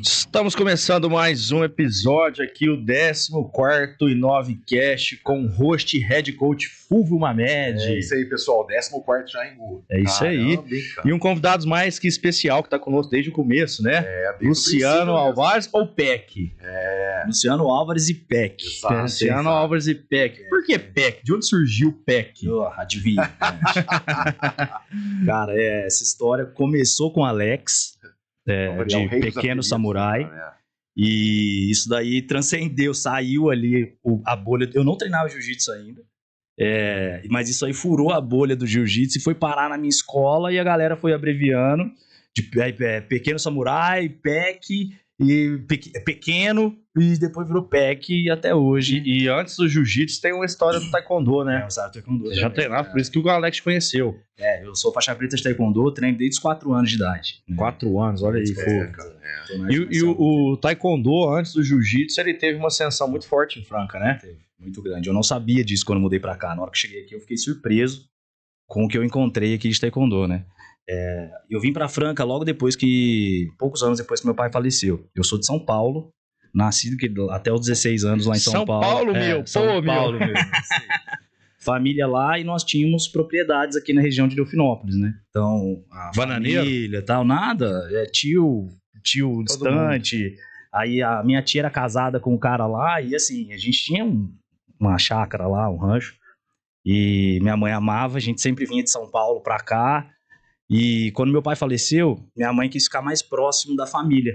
Estamos começando mais um episódio aqui, o 14º e 9 Cast, com o host e head coach Fulvio Mamed. É isso aí, pessoal, 14º já em Gu. É isso aí. E um convidado mais que especial que está conosco desde o começo, né? Luciano Álvares ou Peck? Luciano Álvares e Peck. Luciano Álvares e Peck. Por que Peck? De onde surgiu o Peck? Adivinha. Cara, essa história começou com Alex, de Pequeno Samurai. E isso daí transcendeu, saiu ali a bolha. Eu não treinava jiu-jitsu ainda, mas isso aí furou a bolha do jiu-jitsu e foi parar na minha escola e a galera foi abreviando de Pequeno Samurai, Peck e Pequeno, e depois virou Peck e até hoje. E antes do jiu-jitsu tem uma história do taekwondo, né? Taekwondo. Já treinava, por isso que o Alex te conheceu. Eu sou faixa preta de taekwondo, treino desde os 4 anos de idade. 4 anos, olha aí, E o taekwondo, antes do jiu-jitsu, ele teve uma ascensão muito forte em Franca, né? Teve, muito grande. Eu não sabia disso quando mudei pra cá. Na hora que cheguei aqui, eu fiquei surpreso com o que eu encontrei aqui de taekwondo, né? Eu vim pra Franca logo poucos anos depois que meu pai faleceu. Eu sou de São Paulo, nascido até os 16 anos lá em São Paulo. São Paulo, meu. Família lá, e nós tínhamos propriedades aqui na região de Delfinópolis, né? Então, a família e tal, nada, tio distante. Aí a minha tia era casada com um cara lá, e assim, a gente tinha uma chácara lá, um rancho, e minha mãe amava, a gente sempre vinha de São Paulo pra cá, e quando meu pai faleceu, minha mãe quis ficar mais próximo da família.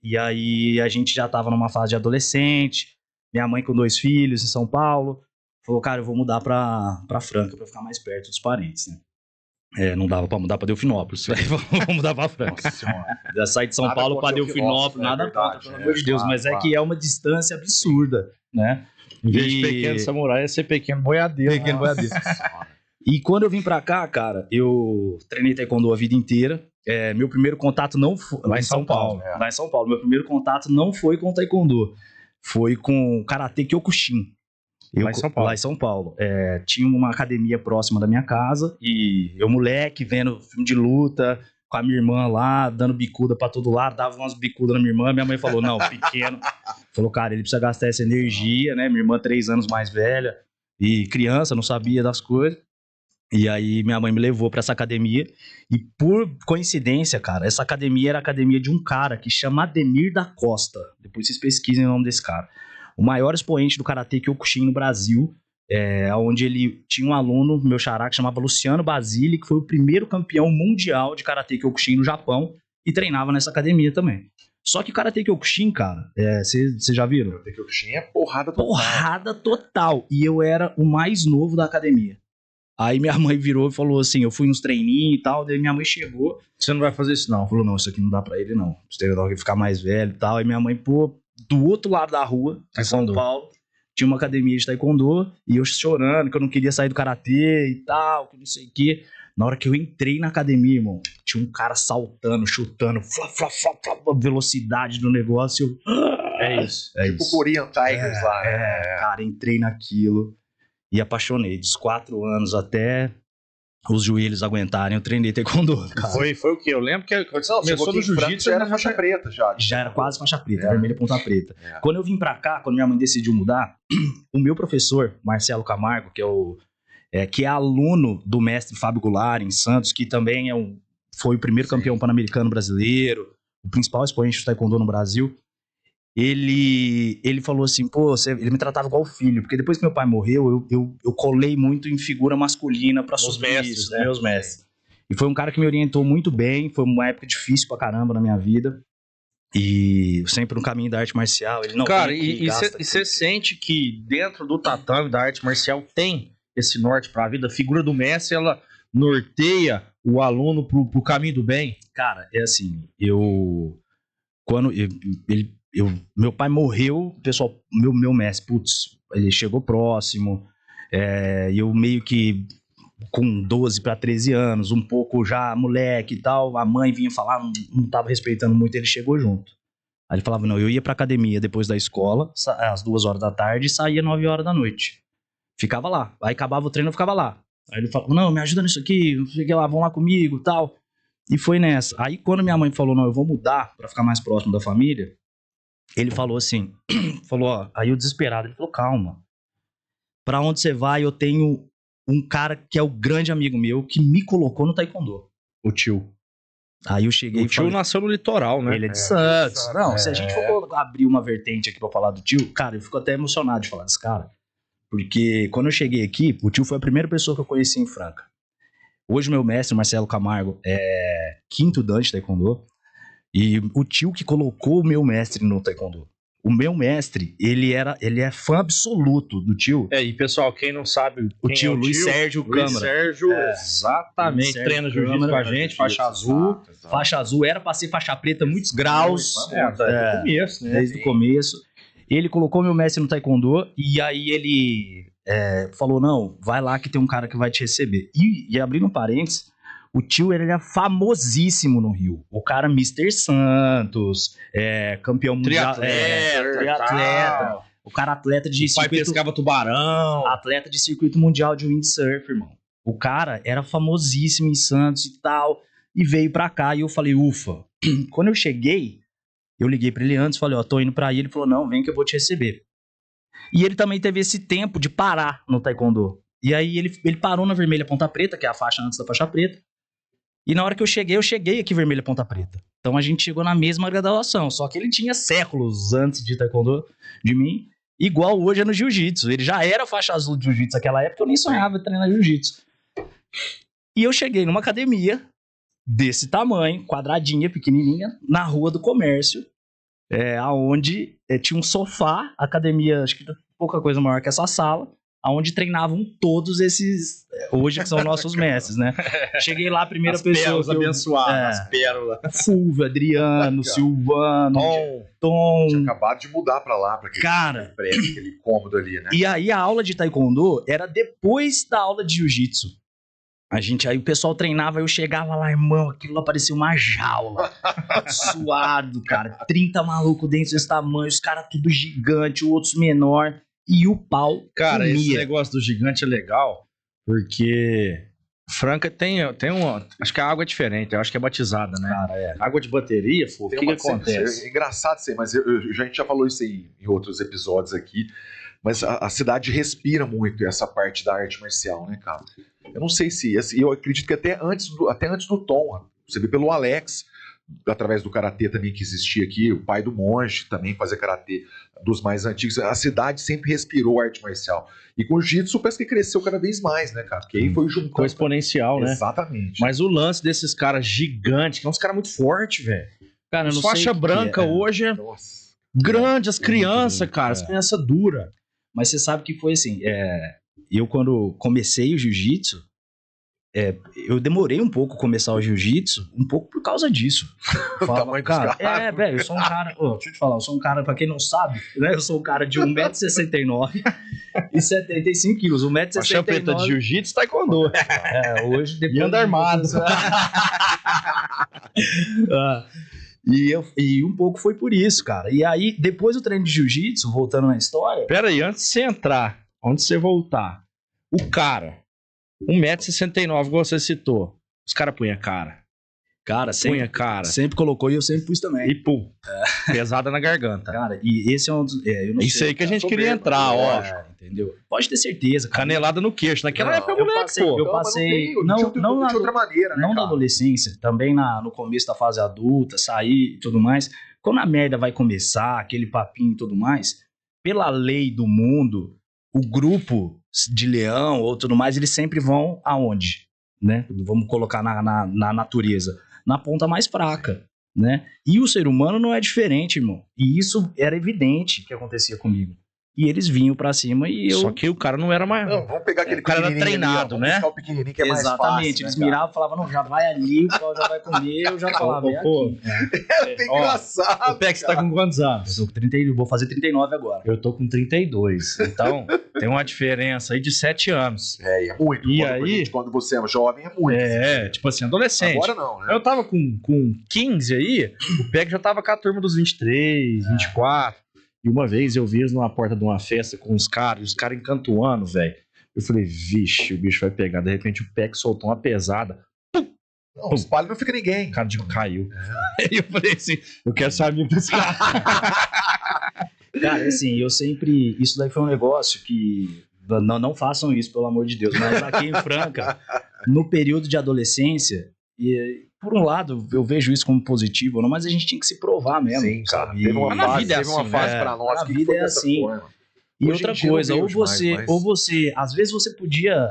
E aí a gente já tava numa fase de adolescente, minha mãe com 2 filhos em São Paulo, falou, cara, eu vou mudar pra Franca pra ficar mais perto dos parentes, né? Não dava pra mudar pra Delfinópolis, vou mudar pra Franca. Já saí de São Paulo pra Delfinópolis, nada contra, pelo amor de Deus, mas que é uma distância absurda, né? Em vez de Pequeno Samurai, ia ser Pequeno Boiadeiro. Pequeno Boiadeiro. E quando eu vim pra cá, cara, eu treinei taekwondo a vida inteira. Meu primeiro contato não foi... Lá em São Paulo. Lá em São Paulo. Meu primeiro contato não foi com taekwondo. Foi com Karate Kyokushin. Lá em São Paulo. Tinha uma academia próxima da minha casa. E eu, moleque, vendo filme de luta, com a minha irmã lá, dando bicuda pra todo lado. Dava umas bicudas na minha irmã. Minha mãe falou, não, pequeno. Falou, cara, ele precisa gastar essa energia, né? Minha irmã 3 anos mais velha. E criança, não sabia das coisas. E aí minha mãe me levou pra essa academia, e por coincidência, cara, essa academia era a academia de um cara que chama Ademir da Costa. Depois vocês pesquisem o nome desse cara. O maior expoente do Karate Kyokushin no Brasil, onde ele tinha um aluno, meu xará, que chamava Luciano Basile, que foi o primeiro campeão mundial de Karate Kyokushin no Japão, e treinava nessa academia também. Só que o Karate Kyokushin, cara, vocês já viram? Karate Kyokushin é porrada total. Porrada total. E eu era o mais novo da academia. Aí minha mãe virou e falou assim, eu fui nos treininhos e tal, daí minha mãe chegou. Você não vai fazer isso não? Falou, não, isso aqui não dá pra ele não. Você tem que ficar mais velho e tal. Aí minha mãe, do outro lado da rua, em São Paulo, tinha uma academia de taekwondo, e eu chorando, que eu não queria sair do karatê e tal, que não sei o quê. Na hora que eu entrei na academia, irmão, tinha um cara saltando, chutando, a velocidade do negócio. É isso. Tipo o Korean Tigers lá. Cara, entrei naquilo. E apaixonei. Dos 4 anos até os joelhos aguentarem, eu treinei taekwondo. Foi o quê? Eu lembro que começou no jiu-jitsu. Já era faixa preta, já. Já era quase faixa preta, vermelha ponta preta. Quando eu vim pra cá, quando minha mãe decidiu mudar, o meu professor, Marcelo Camargo, que é aluno do mestre Fábio Goulart em Santos, que também foi o primeiro campeão pan-americano brasileiro, o principal expoente do taekwondo no Brasil, ele falou assim, ele me tratava igual filho, porque depois que meu pai morreu, eu colei muito em figura masculina pra subir isso, né? Meus mestres. E foi um cara que me orientou muito bem, foi uma época difícil pra caramba na minha vida, e sempre no caminho da arte marcial. Ele não. Cara, e você sente que dentro do tatame da arte marcial tem esse norte pra vida? A figura do mestre, ela norteia o aluno pro caminho do bem? Cara, é assim, quando meu pai morreu, o pessoal, meu mestre, ele chegou próximo, eu meio que com 12 para 13 anos, um pouco já moleque e tal, a mãe vinha falar, não tava respeitando muito, ele chegou junto. Aí ele falava, não, eu ia pra academia depois da escola, às 2 horas da tarde, e saía 9 horas da noite. Ficava lá, aí acabava o treino, eu ficava lá. Aí ele falava, não, me ajuda nisso aqui, não sei o que lá, vão lá comigo e tal. E foi nessa. Aí quando minha mãe falou, não, eu vou mudar pra ficar mais próximo da família, ele falou assim, falou, ó, aí eu desesperado, ele falou, calma, pra onde você vai, eu tenho um cara que é o grande amigo meu, que me colocou no taekwondo. O tio. Aí eu cheguei O e tio falei, nasceu no litoral, né? ele é de Santos. Santos, Não, se a gente for abrir uma vertente aqui pra falar do tio, cara, eu fico até emocionado de falar desse cara. Porque quando eu cheguei aqui, o tio foi a primeira pessoa que eu conheci em Franca. Hoje meu mestre, Marcelo Camargo, é 5º dan de taekwondo. E o tio que colocou o meu mestre no taekwondo. O meu mestre, ele é fã absoluto do tio. E pessoal, quem não sabe, O tio Luiz Sérgio Câmara. Sérgio, exatamente, Luiz Sérgio treina jiu-jitsu Câmara, com a gente, faixa azul. Faixa azul, era pra ser faixa preta, muitos graus. Desde o começo, né? Desde o começo. Ele colocou meu mestre no taekwondo e aí ele falou, não, vai lá que tem um cara que vai te receber. E abrindo um parênteses, o tio ele é famosíssimo no Rio. O cara Mr. Santos, campeão mundial. Triatleta. O cara atleta de O pai circuito... pescava tubarão. Atleta de circuito mundial de windsurf, irmão. O cara era famosíssimo em Santos e tal. E veio pra cá e eu falei, ufa. Quando eu cheguei, eu liguei pra ele antes, falei, ó, tô indo pra aí. Ele falou, não, vem que eu vou te receber. E ele também teve esse tempo de parar no taekwondo. E aí ele parou na vermelha ponta preta, que é a faixa antes da faixa preta. E na hora que eu cheguei aqui vermelha ponta preta. Então a gente chegou na mesma graduação, só que ele tinha séculos antes de taekwondo de mim, igual hoje é no jiu-jitsu. Ele já era faixa azul de jiu-jitsu naquela época, eu nem sonhava em treinar jiu-jitsu. E eu cheguei numa academia desse tamanho, quadradinha, pequenininha, na Rua do Comércio, aonde tinha um sofá, academia, acho que pouca coisa maior que essa sala, aonde treinavam todos esses, hoje que são nossos mestres, né? Cheguei lá, a primeira As pessoa pérolas que eu... abençoadas, as pérolas. Fulvio, Adriano, Silvano, Tom. Tinha acabado de mudar pra lá, pra aquele cômodo ali, né? E aí a aula de taekwondo era depois da aula de jiu-jitsu. Aí o pessoal treinava, eu chegava lá, irmão, aquilo lá parecia uma jaula. Suado, cara. 30 malucos dentro desse tamanho, os caras tudo gigante, outros menor. E o pau Cara, comia. esse negócio do gigante é legal, porque Franca tem acho que a água é diferente, eu acho que é batizada, né? Cara, Água de bateria, o que acontece? É engraçado isso aí, mas a gente já falou isso aí em outros episódios aqui, mas a cidade respira muito essa parte da arte marcial, né, cara? Eu não sei se, eu acredito que até antes do Tom, você vê pelo Alex, através do karatê também que existia aqui, o pai do monge também fazia karatê dos mais antigos, a cidade sempre respirou arte marcial. E com o jiu-jitsu parece que cresceu cada vez mais, né, cara? Porque aí foi juntando. Ficou exponencial, né? Exatamente. Mas o lance desses caras gigantes, que é uns caras muito fortes, velho. Cara, eu não Faixa sei branca hoje é Nossa. grande, as crianças, grande, cara, as crianças duras. Mas você sabe que foi assim, eu quando comecei o jiu-jitsu, eu demorei um pouco a começar o jiu-jitsu, um pouco por causa disso. O tamanho dos caras. velho, eu sou um cara, deixa eu te falar, eu sou um cara, pra quem não sabe, né, eu sou um cara de 1,69m e 75 quilos, Faixa preta de 1,69m. jiu-jitsu, taekwondo. Hoje, depois... E anda armado. E um pouco foi por isso, cara. E aí, depois do treino de jiu-jitsu, voltando na história... Pera aí, antes de você entrar, onde você voltar, o cara, 1,69m, igual você citou, os caras punha cara. Cara, Punha cara. sempre colocou e eu sempre pus também. E pum, pesada na garganta. Cara, e esse é um dos... eu não Isso sei, aí que a cara. gente queria entrar, ó. Entendeu? Pode ter certeza, cara. Canelada no queixo. Naquela Não, época, eu moleque, passei- pô. eu passei- Não não de outra maneira, né, Não da cara? adolescência, também no começo da fase adulta, sair e tudo mais. Quando a merda vai começar, aquele papinho e tudo mais, pela lei do mundo, o grupo de leão ou tudo mais, eles sempre vão aonde? Né? Vamos colocar na natureza. Na ponta mais fraca, né? E o ser humano não é diferente, irmão. E isso era evidente que acontecia comigo. E eles vinham pra cima e eu... Só que o cara não era mais... Não, vamos pegar aquele O cara era pequenininho treinado, ali, ó, né? vamos buscar o pequenininho que é mais Exatamente, fácil, eles né, miravam e falavam, não, já vai ali, o pau já vai comer, eu já falava, é Pô, aqui. cara? É Ó, engraçado. O Pex tá com quantos anos? Eu tô com 30, eu vou fazer 39 agora. Eu tô com 32. Então, tem uma diferença aí de 7 anos. É muito. E quando, aí? quando você é jovem, é muito. Tipo assim, adolescente. Agora não, né? Eu tava com 15 aí, o Peck já tava com a turma dos 23, 24. E uma vez eu vi eles numa porta de uma festa com os caras encantuando, velho. Eu falei, vixe, o bicho vai pegar. De repente o Peck soltou uma pesada. Pum! Não, espalha não fica ninguém. O cara digo, caiu. Aí eu falei assim, eu quero saber desse cara. Cara, assim, eu sempre... Isso daí foi um negócio que... Não façam isso, pelo amor de Deus. Mas aqui em Franca, no período de adolescência, por um lado, eu vejo isso como positivo, mas a gente tinha que se provar mesmo. Sim, cara. Sabe? Teve uma fase, vida é teve uma assim, fase né? pra nós A que vida foi é dessa assim. forma. E Hoje outra em dia eu coisa, não ou vejo você, mais, mas- ou você, às vezes você podia,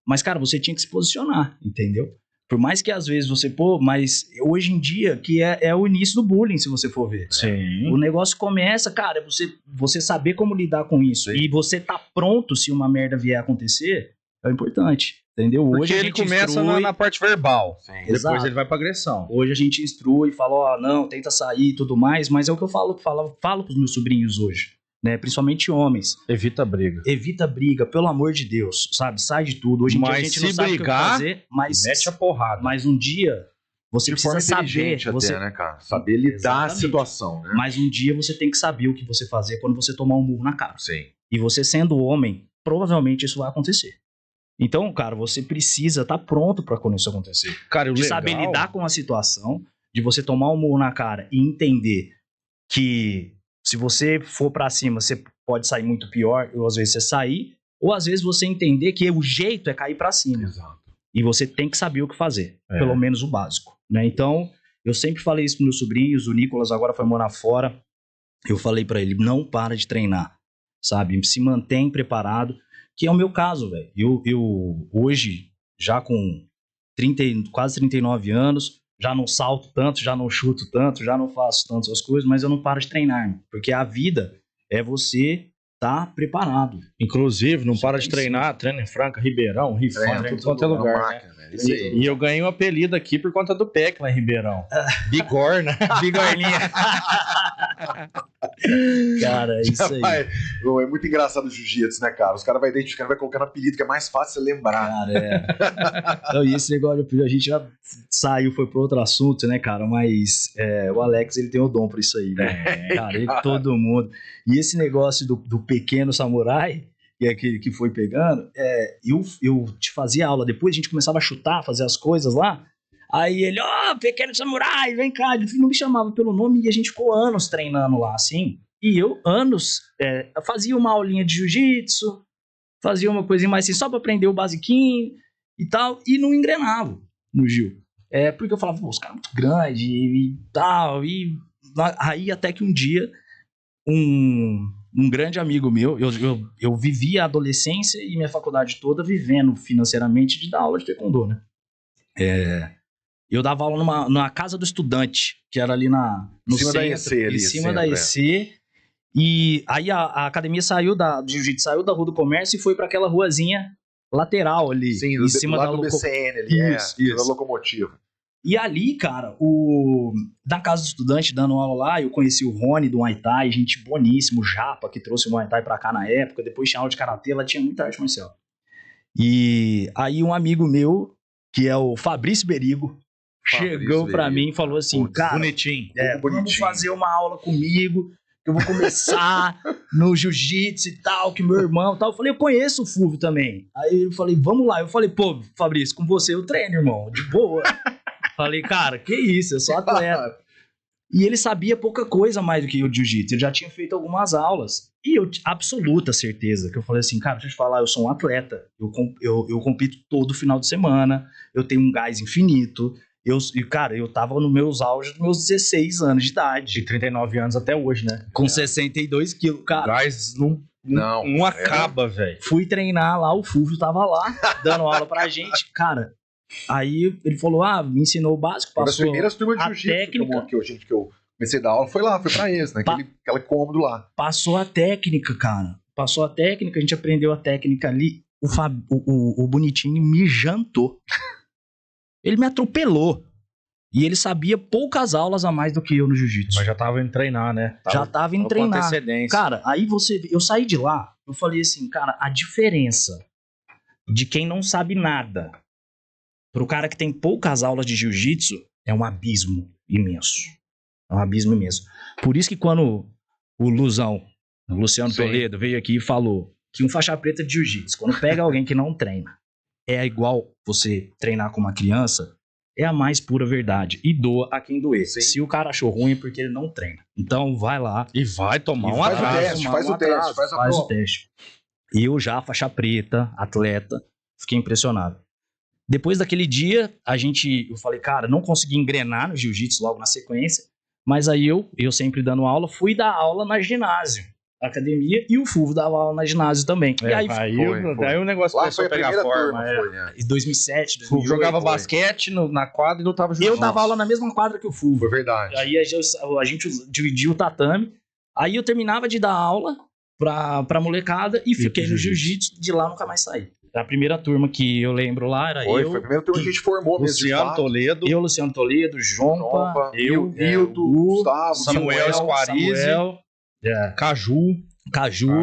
mas cara, você tinha que se posicionar, entendeu? Por mais que às vezes você, mas hoje em dia, que é o início do bullying, se você for ver. Sim. O negócio começa, cara, você saber como lidar com isso. Sim. E você tá pronto se uma merda vier a acontecer, é importante, entendeu? Porque Hoje a ele gente começa instrui, na parte verbal. Sim. Depois Exato. ele vai pra agressão. hoje a gente instrui e fala, ó, não, tenta sair e tudo mais, mas é o que eu falo pros meus sobrinhos hoje, né? Principalmente homens. Evita a briga. Evita briga, pelo amor de Deus, sabe? Sai de tudo. Hoje em dia a Mas gente se não sabe brigar, o que fazer, Mete a porrada. mas um dia você De forma precisa saber. inteligente Você, até, né, cara? Saber lidar Exatamente. a situação, né? mas um dia você tem que saber o que você fazer quando você tomar um murro na cara. Sim. E você sendo homem, provavelmente isso vai acontecer. Então, cara, você precisa estar pronto para quando isso acontecer. Cara, o De legal... saber lidar com a situação, de você tomar um murro na cara e entender que se você for pra cima, você pode sair muito pior, ou às vezes você sair, ou às vezes você entender que o jeito é cair pra cima. Exato. E você tem que saber o que fazer, É. pelo menos o básico, né? Então, eu sempre falei isso pros meus sobrinhos, o Nicolas agora foi morar fora, eu falei pra ele, não para de treinar, sabe? Se mantém preparado, que é o meu caso, velho. Eu hoje, já com quase 39 anos, já não salto tanto, já não chuto tanto, já não faço tantas coisas, mas eu não paro de treinar, irmão. Porque a vida é você estar preparado. Inclusive, não Isso para tem de treinar, treina em Franca, Ribeirão, Rifão, tudo quanto é lugar, né? Máquina, velho. Isso aí. E eu ganhei um apelido aqui por conta do PEC lá em Ribeirão. Bigorna. Bigorninha. Cara, é isso aí. Vai, é muito engraçado o jiu-jitsu, né, cara? Os caras vão identificando, vai colocando apelido que é mais fácil você lembrar. Cara, é. Não, e esse negócio, a gente já saiu, foi pro outro assunto, né, cara? Mas o Alex, ele tem o dom pra isso aí, né? Cara, ele, todo mundo. E esse negócio do pequeno samurai, que é aquele que foi pegando, eu te fazia aula, depois a gente começava a chutar, fazer as coisas lá. Aí ele, pequeno samurai, vem cá. Ele não me chamava pelo nome e a gente ficou anos treinando lá, assim. E eu, anos, fazia uma aulinha de jiu-jitsu, fazia uma coisinha mais assim, só pra aprender o basiquinho e tal, e não engrenava no Gil. Porque eu falava, os caras muito grandes e tal, e aí até que um dia, um grande amigo meu, eu vivi a adolescência e minha faculdade toda vivendo financeiramente de dar aula de taekwondo, né? Eu dava aula numa casa do estudante, que era ali no cima da centro, EC ali, em cima centro, da EC. E aí a academia saiu do jiu-jitsu, saiu da Rua do Comércio e foi para aquela ruazinha lateral ali, Sim, em cima do da lado do locomotiva. BCN ali, Isso. da locomotiva. E ali, cara, da casa do estudante, dando aula lá, eu conheci o Rony do Muay Thai, gente boníssimo, o Japa, que trouxe o Muay Thai pra cá na época, depois tinha aula de karatê, lá tinha muita arte marcial. E aí um amigo meu, que é o Fabrício Berigo, chegou pra Berigo. mim e falou assim, Putz, cara, Bonitinho. Muito vamos bonitinho. fazer uma aula comigo, que eu vou começar no jiu-jitsu e tal, que meu irmão e tal. Eu falei, eu conheço o Fulvio também. Aí eu falei, vamos lá. Eu falei, pô, Fabrício, com você eu treino, irmão, de boa. Falei, cara, que isso, eu sou atleta. E ele sabia pouca coisa mais do que o jiu-jitsu, ele já tinha feito algumas aulas. E eu, absoluta certeza, que eu falei assim, cara, deixa eu te falar, eu sou um atleta, eu compito todo final de semana, eu tenho um gás infinito, cara, eu tava nos meus auges dos meus 16 anos de idade. De 39 anos até hoje, né? Com 62 quilos, O cara. gás Não, não acaba, velho. Fui treinar lá, o Fulvio tava lá, dando aula pra gente, cara. Aí ele falou, me ensinou o básico, Uma das passou primeiras turmas de a jiu-jitsu técnica. que eu comecei a dar aula foi pra eles, né? Aquele cômodo lá. Passou a técnica, cara. Passou a técnica, a gente aprendeu a técnica ali. O Bonitinho me jantou. Ele me atropelou. E ele sabia poucas aulas a mais do que eu no jiu-jitsu. Mas já tava indo treinar, né? Já tava indo com treinar. antecedência. Cara, aí eu saí de lá, eu falei assim, cara, a diferença de quem não sabe nada pro cara que tem poucas aulas de jiu-jitsu é um abismo imenso. É um abismo imenso. Por isso que quando o Luciano Sim. Toledo veio aqui e falou que um faixa preta de jiu-jitsu, quando pega alguém que não treina, é igual você treinar com uma criança, é a mais pura verdade. E doa a quem doer. Sim. Se o cara achou ruim é porque ele não treina. Então vai lá. E vai tomar um faz o atraso. teste, faz o teste, faz a Faz prova. o teste. E eu já, faixa preta, atleta, fiquei impressionado. Depois daquele dia, eu falei, cara, não consegui engrenar no jiu-jitsu logo na sequência, mas aí eu sempre dando aula, fui dar aula na ginásio, academia, e o Fulvio dava aula na ginásio também. E aí, Aí o negócio Lá começou foi a a pegar primeira forma. turma, foi, né? em 2007, 2008, Jogava foi. basquete na quadra e lutava jiu-jitsu. eu dava aula na mesma quadra que o Fulvio. Foi verdade. Aí a gente dividia o tatame, aí eu terminava de dar aula pra molecada e fiquei no jiu-jitsu, de lá nunca mais saí. A primeira turma que eu lembro lá era Foi eu, a primeira turma que a gente formou mesmo. de Luciano fato. Toledo, Luciano Toledo, Jompa, eu, Nildo, o Gustavo, Samuel Squarize, Samuel, Caju,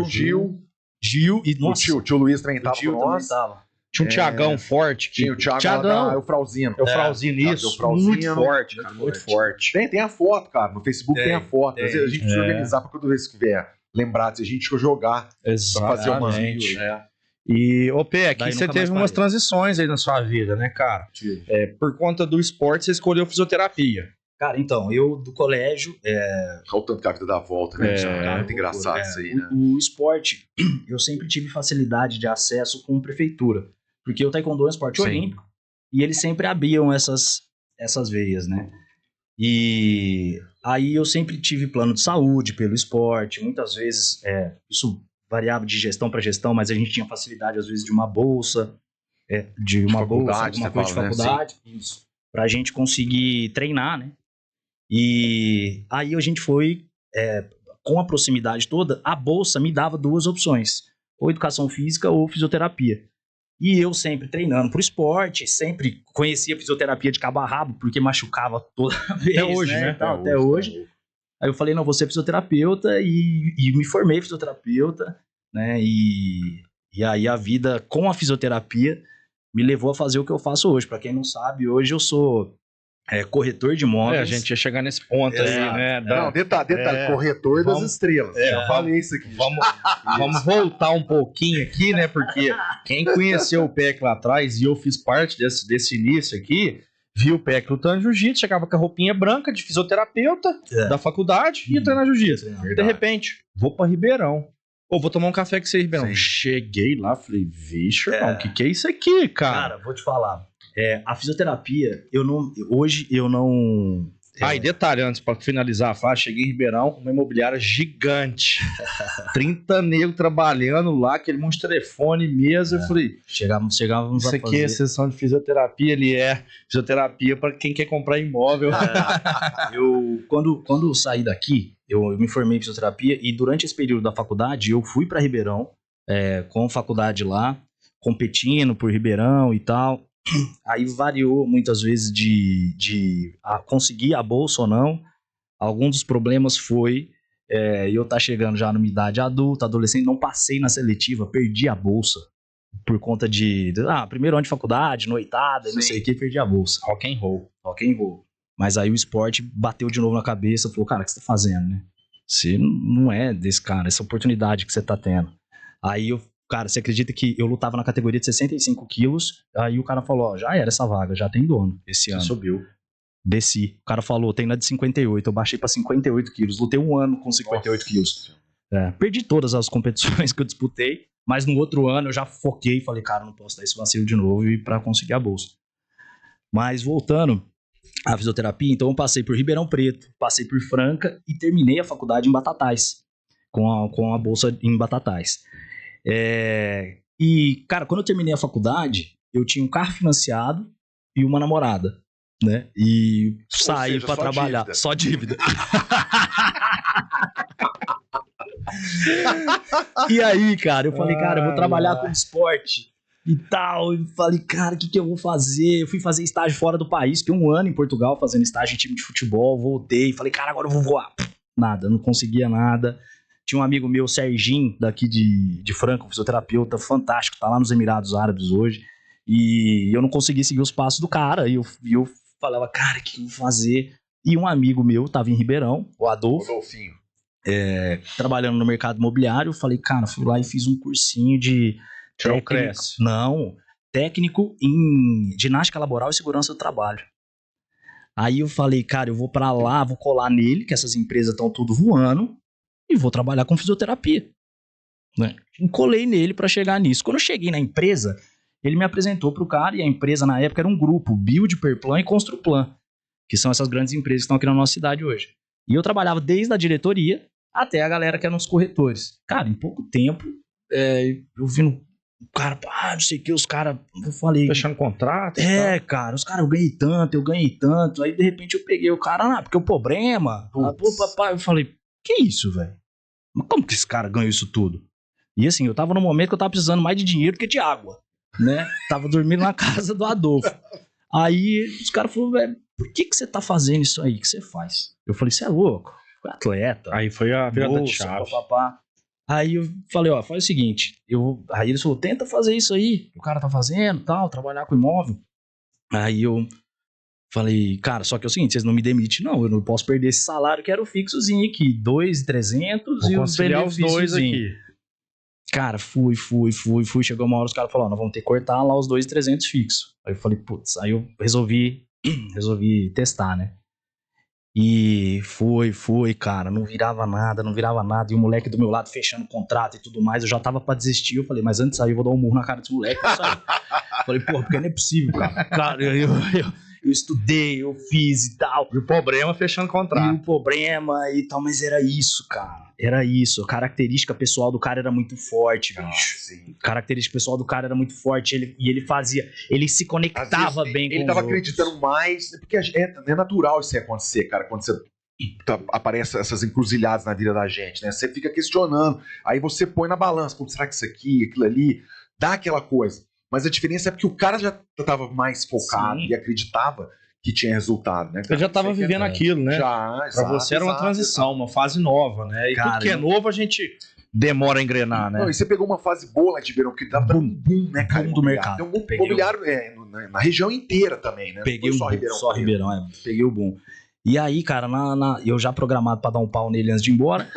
Gil e o tio Luiz também o tava tio com também nós. tava. tinha um Tiagão forte. Tinha o Thiago, Thiagão. o Frauzino. É o Frauzino, Thiago isso. Frauzino. Muito forte, cara. Muito forte. Tem a foto, cara. No Facebook tem a foto. Às vezes a gente precisa organizar pra quando vez que vier lembrar, se a gente for jogar, pra fazer uma Exatamente. E, ô Pé, aqui Daí você nunca teve mais umas parei. transições aí na sua vida, né, cara? Por conta do esporte, você escolheu fisioterapia. Cara, então, eu do colégio, Olha o tanto que a vida dá volta, né? Cara, muito engraçado isso aí, né? o esporte, eu sempre tive facilidade de acesso com prefeitura, porque o taekwondo é um esporte Sim. olímpico, e eles sempre abriam essas veias, né? E aí eu sempre tive plano de saúde pelo esporte, muitas vezes isso variava de gestão para gestão, mas a gente tinha facilidade às vezes de uma bolsa, faculdade, alguma coisa de você fala, né? faculdade, isso, pra gente conseguir treinar, né? E aí a gente foi, com a proximidade toda, a bolsa me dava duas opções, ou educação física ou fisioterapia. E eu sempre treinando pro esporte, sempre conhecia fisioterapia de cabo a rabo, porque machucava toda vez, hoje, né? Até hoje. Aí eu falei, não, vou ser fisioterapeuta e me formei fisioterapeuta, né? E aí a vida com a fisioterapia me levou a fazer o que eu faço hoje. Pra quem não sabe, hoje eu sou corretor de imóveis. A gente ia chegar nesse ponto aí, né? Não, detalhe, corretor das estrelas. Eu falei isso aqui. Vamos voltar um pouquinho aqui, né? Porque quem conheceu o PEC lá atrás, e eu fiz parte desse início aqui, viu o PEC lutando jiu-jitsu, chegava com a roupinha branca de fisioterapeuta da faculdade e ia treinar jiu-jitsu. De repente, vou pra Ribeirão. Ou vou tomar um café com você, Ribeirão. Sim. Cheguei lá, falei, vixe, irmão, o que é isso aqui, cara? Cara, vou te falar. A fisioterapia, hoje eu não... E detalhe, antes pra finalizar a frase, cheguei em Ribeirão com uma imobiliária gigante. 30 negros trabalhando lá, aquele monte de telefone, mesa. Eu falei, Chegávamos isso a aqui fazer... é sessão de fisioterapia, ele é fisioterapia pra quem quer comprar imóvel. Quando eu saí daqui, eu me formei em fisioterapia e durante esse período da faculdade, eu fui pra Ribeirão, com faculdade lá, competindo por Ribeirão e tal. Aí variou muitas vezes de conseguir a bolsa ou não. Algum dos problemas foi eu estar chegando já numa idade adulta, adolescente, não passei na seletiva, perdi a bolsa por conta de primeiro ano de faculdade, noitada, não sei o que, perdi a bolsa. Rock and roll. Mas aí o esporte bateu de novo na cabeça, falou, cara, o que você tá fazendo, né? Você não é desse cara, essa oportunidade que você tá tendo. Aí cara, você acredita que eu lutava na categoria de 65 quilos, aí o cara falou, já era essa vaga, já tem dono esse ano. Você subiu. Desci. O cara falou, tem na de 58, eu baixei pra 58 quilos, lutei um ano com 58 quilos. Perdi todas as competições que eu disputei, mas no outro ano eu já foquei e falei, cara, não posso dar esse vacilo de novo e pra conseguir a bolsa. Mas voltando à fisioterapia, então eu passei por Ribeirão Preto, passei por Franca e terminei a faculdade em Batatais, com a bolsa em Batatais. E, cara, quando eu terminei a faculdade, eu tinha um carro financiado e uma namorada, né? E saí pra trabalhar. Dívida. Só dívida. E aí, cara, eu falei, cara, eu vou trabalhar com esporte e tal. E falei, cara, o que eu vou fazer? Eu fui fazer estágio fora do país, fiquei um ano em Portugal fazendo estágio em time de futebol, voltei. Falei, cara, agora eu vou voar. Nada, não conseguia nada. Tinha um amigo meu, Serginho, daqui de Franca, um fisioterapeuta fantástico, tá lá nos Emirados Árabes hoje. E eu não consegui seguir os passos do cara. E eu falava, cara, o que eu vou fazer? E um amigo meu tava em Ribeirão, o Adolfo, Rodolfinho. trabalhando no mercado imobiliário. Eu falei, cara, fui lá e fiz um cursinho de... Tirou o Cresce. Não, técnico em ginástica laboral e segurança do trabalho. Aí eu falei, cara, eu vou pra lá, vou colar nele, que essas empresas estão tudo voando, e vou trabalhar com fisioterapia. Né? Colei nele pra chegar nisso. Quando eu cheguei na empresa, ele me apresentou pro cara, e a empresa na época era um grupo, Build, Perplan e Construplan, que são essas grandes empresas que estão aqui na nossa cidade hoje. E eu trabalhava desde a diretoria até a galera que eram os corretores. Cara, em pouco tempo, eu vi o cara, não sei o que, os caras, eu falei... Fechando contrato? Cara, os caras, eu ganhei tanto. Aí, de repente, eu peguei o cara, porque o problema... papai, eu falei, que isso, velho? Mas como que esse cara ganhou isso tudo? E assim, eu tava num momento que eu tava precisando mais de dinheiro que de água, né? Tava dormindo na casa do Adolfo. Aí, os caras falaram, velho, por que você tá fazendo isso aí? O que você faz? Eu falei, você é louco? Foi atleta. Aí foi a virada de chave. Papapá. Aí eu falei, faz o seguinte, aí eles falaram, tenta fazer isso aí, que o cara tá fazendo, tal, trabalhar com imóvel. Aí eu falei, cara, só que é o seguinte, vocês não me demitem não, eu não posso perder esse salário que era o fixozinho aqui, 2.300 e os benefícios aqui. Cara, fui, chegou uma hora os caras falaram, nós vamos ter que cortar lá os 2.300 fixos. Aí eu falei, putz, aí eu resolvi testar, né? E foi, cara, não virava nada, e o moleque do meu lado fechando o contrato e tudo mais, eu já tava pra desistir, eu falei, mas antes de sair eu vou dar um murro na cara desse moleque, eu saí. Falei, porra, porque não é possível, cara. Cara, eu estudei, eu fiz e tal. E o problema fechando contrato. Mas era isso, cara. Era isso. A característica pessoal do cara era muito forte, bicho. Sim. A característica pessoal do cara era muito forte. Ele se conectava bem com ele tava acreditando mais, porque é natural isso acontecer, cara, quando você aparece essas encruzilhadas na vida da gente, né? Você fica questionando, aí você põe na balança, será que isso aqui, aquilo ali, dá aquela coisa. Mas a diferença é porque o cara já tava mais focado e acreditava que tinha resultado, né? Eu já tava vivendo aquilo, né? Pra você era uma transição, uma fase nova, né? E cara, tudo que é novo a gente demora a engrenar, né? Não, e você pegou uma fase boa lá de Ribeirão, que tava dando um boom, né, cara? Boom do mercado. Deu um boom imobiliário na região inteira também, né? Peguei o boom, só Ribeirão, peguei o boom. E aí, cara, eu já programado pra dar um pau nele antes de ir embora,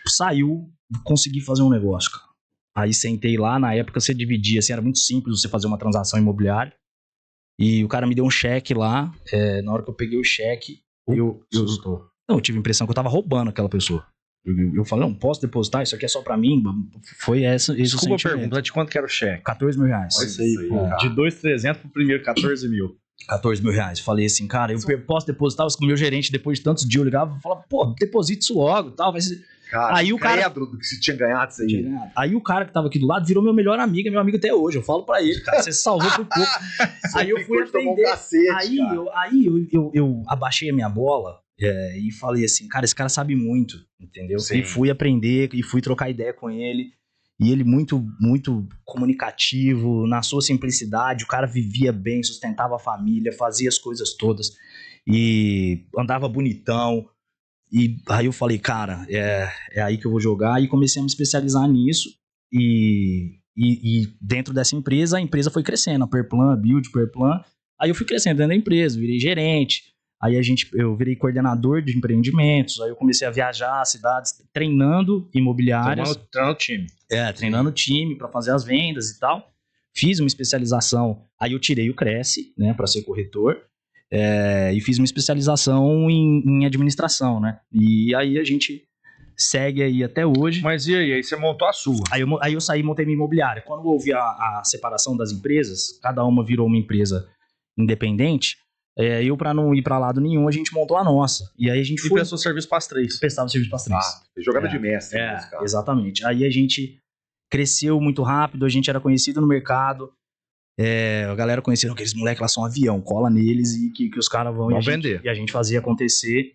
saiu, consegui fazer um negócio, cara. Aí sentei lá, na época você dividia, assim, era muito simples você fazer uma transação imobiliária. E o cara me deu um cheque lá, na hora que eu peguei o cheque, eu tive a impressão que eu tava roubando aquela pessoa. Eu falei, não, posso depositar, isso aqui é só pra mim? Foi esse Desculpa a pergunta, de quanto que era o cheque? 14 mil reais. Isso aí, de 2.300 pro primeiro 14 mil. 14 mil reais. Falei assim, cara, eu posso depositar? O meu gerente, depois de tantos dias, eu ligava e falava, pô, deposita isso logo, tal, vai ser... Cara, aí o cara do que você tinha ganhado isso aí. Aí o cara que tava aqui do lado virou meu melhor amigo, é meu amigo até hoje. Eu falo pra ele, cara, você salvou por pouco. Aí eu fui aprender. Aí eu abaixei a minha bola e falei assim, cara, esse cara sabe muito, entendeu? Sim. E fui aprender e fui trocar ideia com ele. E ele muito, muito comunicativo, na sua simplicidade, o cara vivia bem, sustentava a família, fazia as coisas todas e andava bonitão. E aí eu falei, cara, é aí que eu vou jogar, e comecei a me especializar nisso, e dentro dessa empresa, a empresa foi crescendo, a Perplan, Build, Perplan, aí eu fui crescendo dentro da empresa, virei gerente, aí eu virei coordenador de empreendimentos, aí eu comecei a viajar às cidades, treinando imobiliárias. Treinando o time. Treinando o time para fazer as vendas e tal, fiz uma especialização, aí eu tirei o Cresce, né, para ser corretor, e fiz uma especialização em administração, né? E aí a gente segue aí até hoje. Mas e aí você montou a sua? Aí eu saí e montei minha imobiliária. Quando houve a separação das empresas, cada uma virou uma empresa independente, eu, pra não ir pra lado nenhum, a gente montou a nossa. E aí a gente prestou serviço pras três. Prestava serviço pras três. Jogada de mestre. Exatamente. Aí a gente cresceu muito rápido, a gente era conhecido no mercado. A galera conheceram aqueles moleques lá, são avião, cola neles e que os caras vão vender. E a gente fazia acontecer.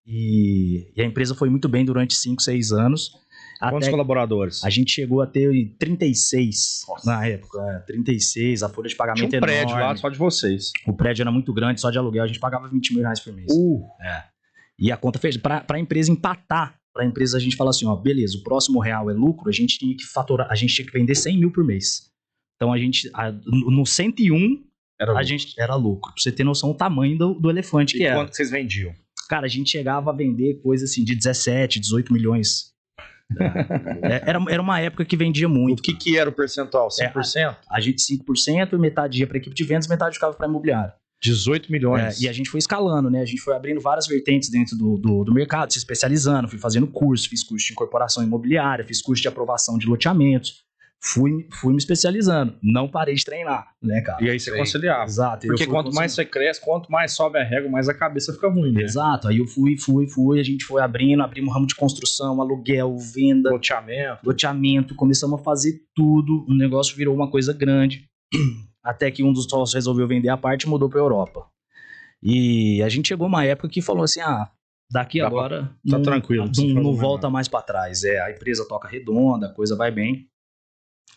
E a empresa foi muito bem durante 5, 6 anos. Quantos colaboradores? A gente chegou a ter 36 na época. 36, a folha de pagamento tinha um prédio lá só de vocês. O prédio era muito grande, só de aluguel a gente pagava 20 mil reais por mês. E a conta fez, pra empresa empatar, pra empresa a gente fala assim, beleza, o próximo real é lucro, a gente tinha que faturar, a gente tinha que vender 100 mil por mês. Então a gente, no 101, a gente era lucro. Pra você ter noção do tamanho do elefante que era. E quanto vocês vendiam? Cara, a gente chegava a vender coisa assim de 17, 18 milhões Era uma época que vendia muito. O que era o percentual? 5%? A gente 5%, metade ia para equipe de vendas, metade ficava para imobiliário. 18 milhões. E a gente foi escalando, né? A gente foi abrindo várias vertentes dentro do mercado, se especializando, fui fazendo curso, fiz curso de incorporação imobiliária, fiz curso de aprovação de loteamentos. Fui me especializando. Não parei de treinar, né, cara? E aí você conciliava. Exato. Porque quanto mais você cresce, quanto mais sobe a régua, mais a cabeça fica ruim, né? Exato. Aí eu fui, a gente foi abrimos ramo de construção, aluguel, venda, loteamento, começamos a fazer tudo, o negócio virou uma coisa grande, até que um dos sócios resolveu vender a parte e mudou pra Europa. E a gente chegou uma época que falou assim, daqui agora tá tranquilo, não volta mais pra trás. A empresa toca redonda, a coisa vai bem.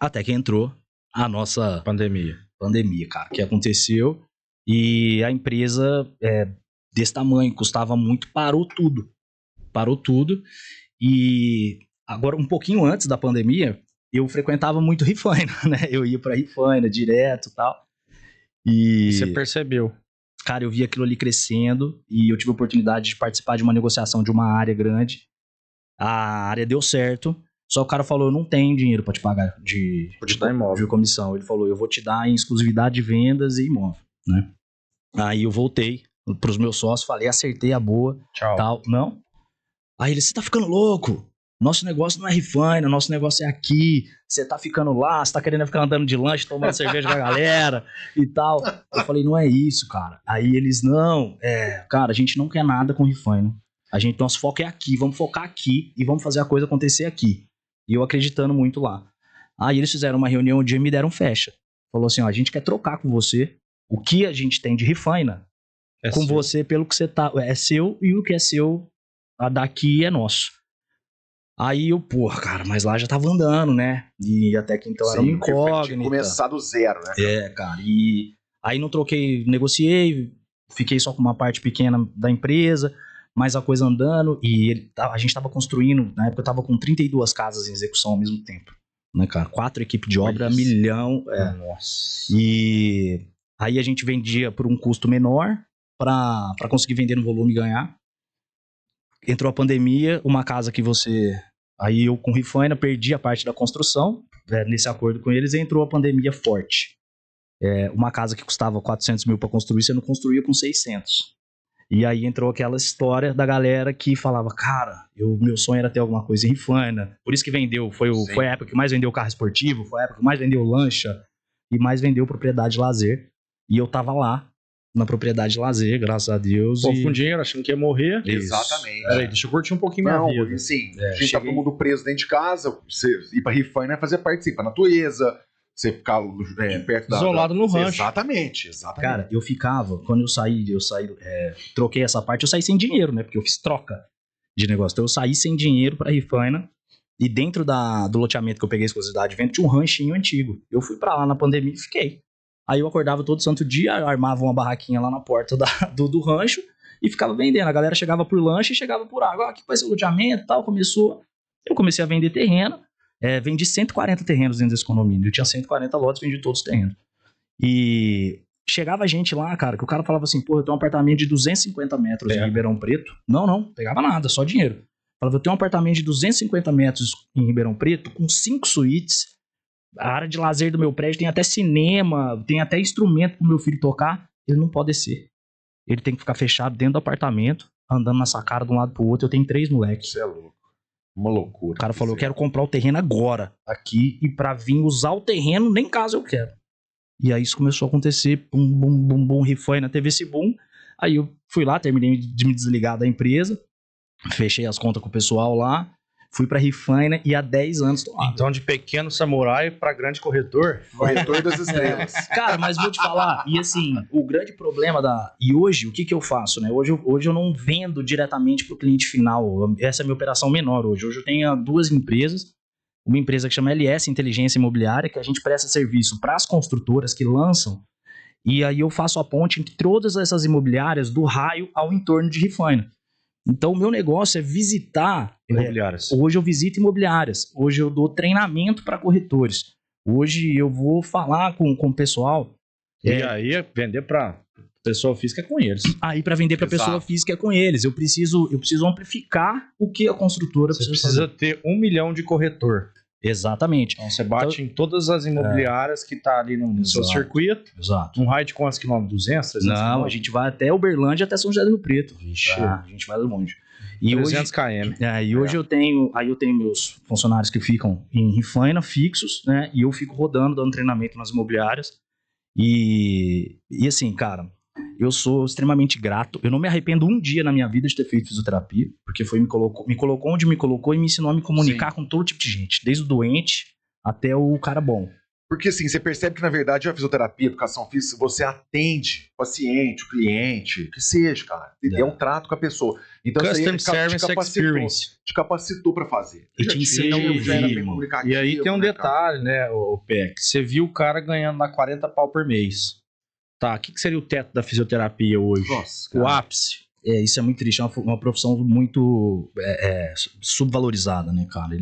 Até que entrou a nossa pandemia, cara, que aconteceu e a empresa desse tamanho, custava muito, parou tudo e agora um pouquinho antes da pandemia, eu frequentava muito Rifaina, né, eu ia pra Rifaina direto e tal. E você percebeu? Cara, eu vi aquilo ali crescendo e eu tive a oportunidade de participar de uma negociação de uma área grande, a área deu certo. Só o cara falou, eu não tenho dinheiro pra te pagar de imóvel, de comissão. Ele falou, eu vou te dar em exclusividade de vendas e imóvel, né? Aí eu voltei pros meus sócios, falei, acertei a boa, tchau. Tal. Não. Aí ele, você tá ficando louco? Nosso negócio não é Rifaina, nosso negócio é aqui. Você tá ficando lá, você tá querendo ficar andando de lanche, tomando cerveja com a galera e tal. Eu falei, não é isso, cara. Aí eles, não, cara, a gente não quer nada com Rifaina. Nosso foco é aqui, vamos focar aqui e vamos fazer a coisa acontecer aqui. E eu acreditando muito lá. Aí eles fizeram uma reunião um dia e me deram fecha. Falou assim, a gente quer trocar com você o que a gente tem de Rifaina com seu. Você pelo que você tá, é seu e o que é seu daqui é nosso. Aí eu, cara, mas lá já tava andando, né? E até que então era uma incógnita. Começar do zero, né? Cara, e aí não troquei, negociei, fiquei só com uma parte pequena da empresa, mas a coisa andando, e a gente tava construindo, na época eu tava com 32 casas em execução ao mesmo tempo, né, cara? 4 equipes de obra, 1 milhão. Nossa. E aí a gente vendia por um custo menor pra conseguir vender no volume e ganhar. Entrou a pandemia, uma casa que aí eu com Rifaina perdi a parte da construção, nesse acordo com eles, e entrou a pandemia forte. Uma casa que custava 400 mil pra construir, você não construía com 600. E aí entrou aquela história da galera que falava, cara, meu sonho era ter alguma coisa em Rifaina. Por isso que vendeu, foi a época que mais vendeu carro esportivo, foi a época que mais vendeu lancha e mais vendeu propriedade de lazer. E eu tava lá, na propriedade de lazer, graças a Deus. Com dinheiro, achando que ia morrer. Exatamente. Peraí, deixa eu curtir um pouquinho minha vida. Porque assim, a gente tá todo mundo preso dentro de casa, você ir pra Rifaina é fazer parte, pra natureza, você ficar perto isolado no rancho. Exatamente. Cara, eu ficava, quando eu saí, troquei essa parte, eu saí sem dinheiro, né? Porque eu fiz troca de negócio. Então eu saí sem dinheiro pra Rifaina e dentro do loteamento que eu peguei exclusividade de venda, tinha um ranchinho antigo. Eu fui pra lá na pandemia e fiquei. Aí eu acordava todo santo dia, armava uma barraquinha lá na porta do rancho e ficava vendendo. A galera chegava por lanche e chegava por água. Aqui vai ser o loteamento e tal. Eu comecei a vender terreno. Vendi 140 terrenos dentro desse condomínio. Eu tinha 140 lotes, vendi todos os terrenos. E chegava gente lá, cara, que o cara falava assim, eu tenho um apartamento de 250 metros em Ribeirão Preto. Não, pegava nada, só dinheiro. Falava, eu tenho um apartamento de 250 metros em Ribeirão Preto, com 5 suítes. A área de lazer do meu prédio tem até cinema, tem até instrumento pro meu filho tocar. Ele não pode descer. Ele tem que ficar fechado dentro do apartamento, andando na sacada de um lado pro outro. Eu tenho 3 moleques. Você é louco. Uma loucura. O cara falou, eu quero comprar o terreno agora, aqui, e pra vir usar o terreno, nem caso eu quero. E aí isso começou a acontecer, bum, Rifaina teve esse boom. Aí eu fui lá, terminei de me desligar da empresa, fechei as contas com o pessoal lá, fui pra Rifaina e há 10 anos tô lá. Então de pequeno samurai pra grande corretor. Corretor das estrelas. Cara, mas vou te falar, e assim, o grande problema E hoje, o que eu faço, né? Hoje eu não vendo diretamente pro cliente final, essa é a minha operação menor hoje. Hoje eu tenho 2 empresas, uma empresa que chama LS Inteligência Imobiliária, que a gente presta serviço para as construtoras que lançam, e aí eu faço a ponte entre todas essas imobiliárias do raio ao entorno de Rifaina. Então, o meu negócio é visitar imobiliárias. Hoje eu visito imobiliárias. Hoje eu dou treinamento para corretores. Hoje eu vou falar com o pessoal. E aí, vender para Pessoa física é com eles. Aí pra vender pra pessoa física é com eles. Eu preciso amplificar o que a construtora Você precisa precisa ter 1 milhão de corretor. Exatamente. Então você bate em todas as imobiliárias que tá ali no seu circuito. Exato. Um raio de quantos quilômetros? 200, 300 Não, quilômetros? a gente vai até Uberlândia, até São José do Rio Preto. Vixe. A gente vai longe. E 300 km. hoje eu tenho meus funcionários que ficam em Rifaina fixos, né? E eu fico rodando, dando treinamento nas imobiliárias. E assim, cara, eu sou extremamente grato. Eu não me arrependo um dia na minha vida de ter feito fisioterapia, porque me colocou onde me colocou e me ensinou a me comunicar com todo tipo de gente, desde o doente até o cara bom. Porque assim, você percebe que na verdade a fisioterapia, a educação física, você atende o paciente, o cliente, o que seja, cara. É um trato com a pessoa. Então Custom isso aí Service Experience. te capacitou pra fazer. E te ensina a ouvir, irmão. E aí tem um detalhe, né, o Peck? Você viu o cara ganhando lá 40 pau por mês. Tá, o que seria o teto da fisioterapia hoje? Nossa, o cara. ápice. Isso é muito triste, é uma profissão muito subvalorizada, né, cara?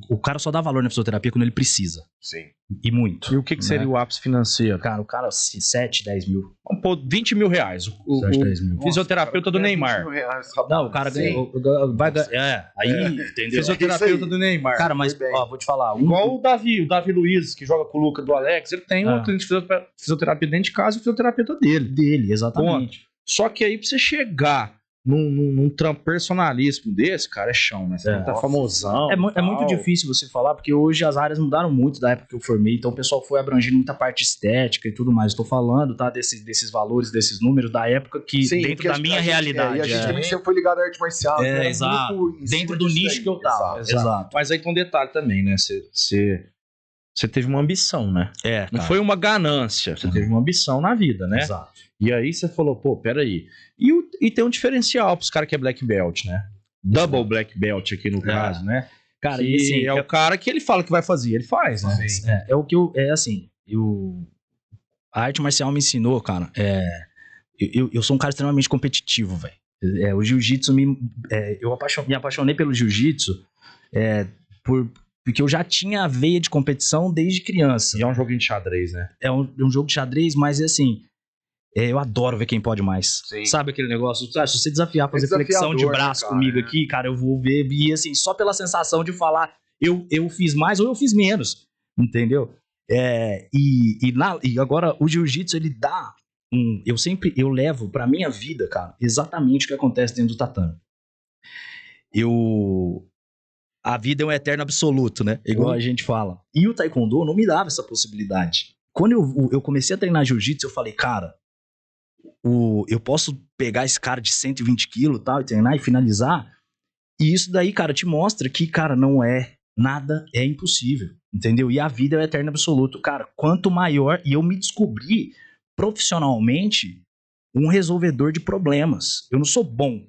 O cara só dá valor na fisioterapia quando ele precisa. Sim. E muito. E o que seria o ápice financeiro? Cara, o cara 7, 10 mil. Vamos pôr 20 mil reais. O 10 mil. fisioterapeuta do Neymar. Não, o cara ganha. Vai ganhar. Entendeu? Fisioterapeuta do Neymar. Cara, mas, vou te falar. Igual o Davi Luiz, que joga com o Luca do Alex, ele tem uma clínica de fisioterapia dentro de casa e o fisioterapeuta dele. Dele, exatamente. Só que aí pra você chegar num trampo personalíssimo desse, cara, é chão, né? Você tá famosão. É muito difícil você falar, porque hoje as áreas mudaram muito da época que eu formei, então o pessoal foi abrangendo muita parte estética e tudo mais. Estou falando, tá, desses valores, desses números da época que dentro da minha realidade. E a gente também sempre foi ligado à arte marcial. Exato. Dentro do nicho que eu tava. Exato. Mas aí tem um detalhe também, né? Você teve uma ambição, né? Não foi uma ganância, você teve uma ambição na vida, né? Exato. E aí você falou, pô, peraí. E tem um diferencial pros caras que é Black Belt, né? Double Black Belt aqui no caso, né? Cara, e assim, o cara que ele fala que vai fazer, ele faz, né? É o que a arte marcial me ensinou, cara. Eu sou um cara extremamente competitivo, velho. O jiu-jitsu eu me apaixonei pelo jiu-jitsu porque eu já tinha a veia de competição desde criança. E é um joguinho de xadrez, né? É um jogo de xadrez, mas assim, eu adoro ver quem pode mais. Sim. Sabe aquele negócio? Se você desafiar fazer flexão de braço comigo aqui, cara, eu vou ver. E assim, só pela sensação de falar, eu fiz mais ou eu fiz menos. Entendeu? E agora o jiu-jitsu, ele dá eu levo pra minha vida, cara, exatamente o que acontece dentro do tatame. A vida é um eterno absoluto, né? Igual a gente fala. E o taekwondo não me dava essa possibilidade. Quando eu comecei a treinar jiu-jitsu, eu falei, cara, eu posso pegar esse cara de 120 quilos e treinar e finalizar. E isso daí, cara, te mostra que, cara, nada é impossível, entendeu? E a vida é o eterno absoluto. Cara, quanto maior... E eu me descobri profissionalmente um resolvedor de problemas. Eu não sou bom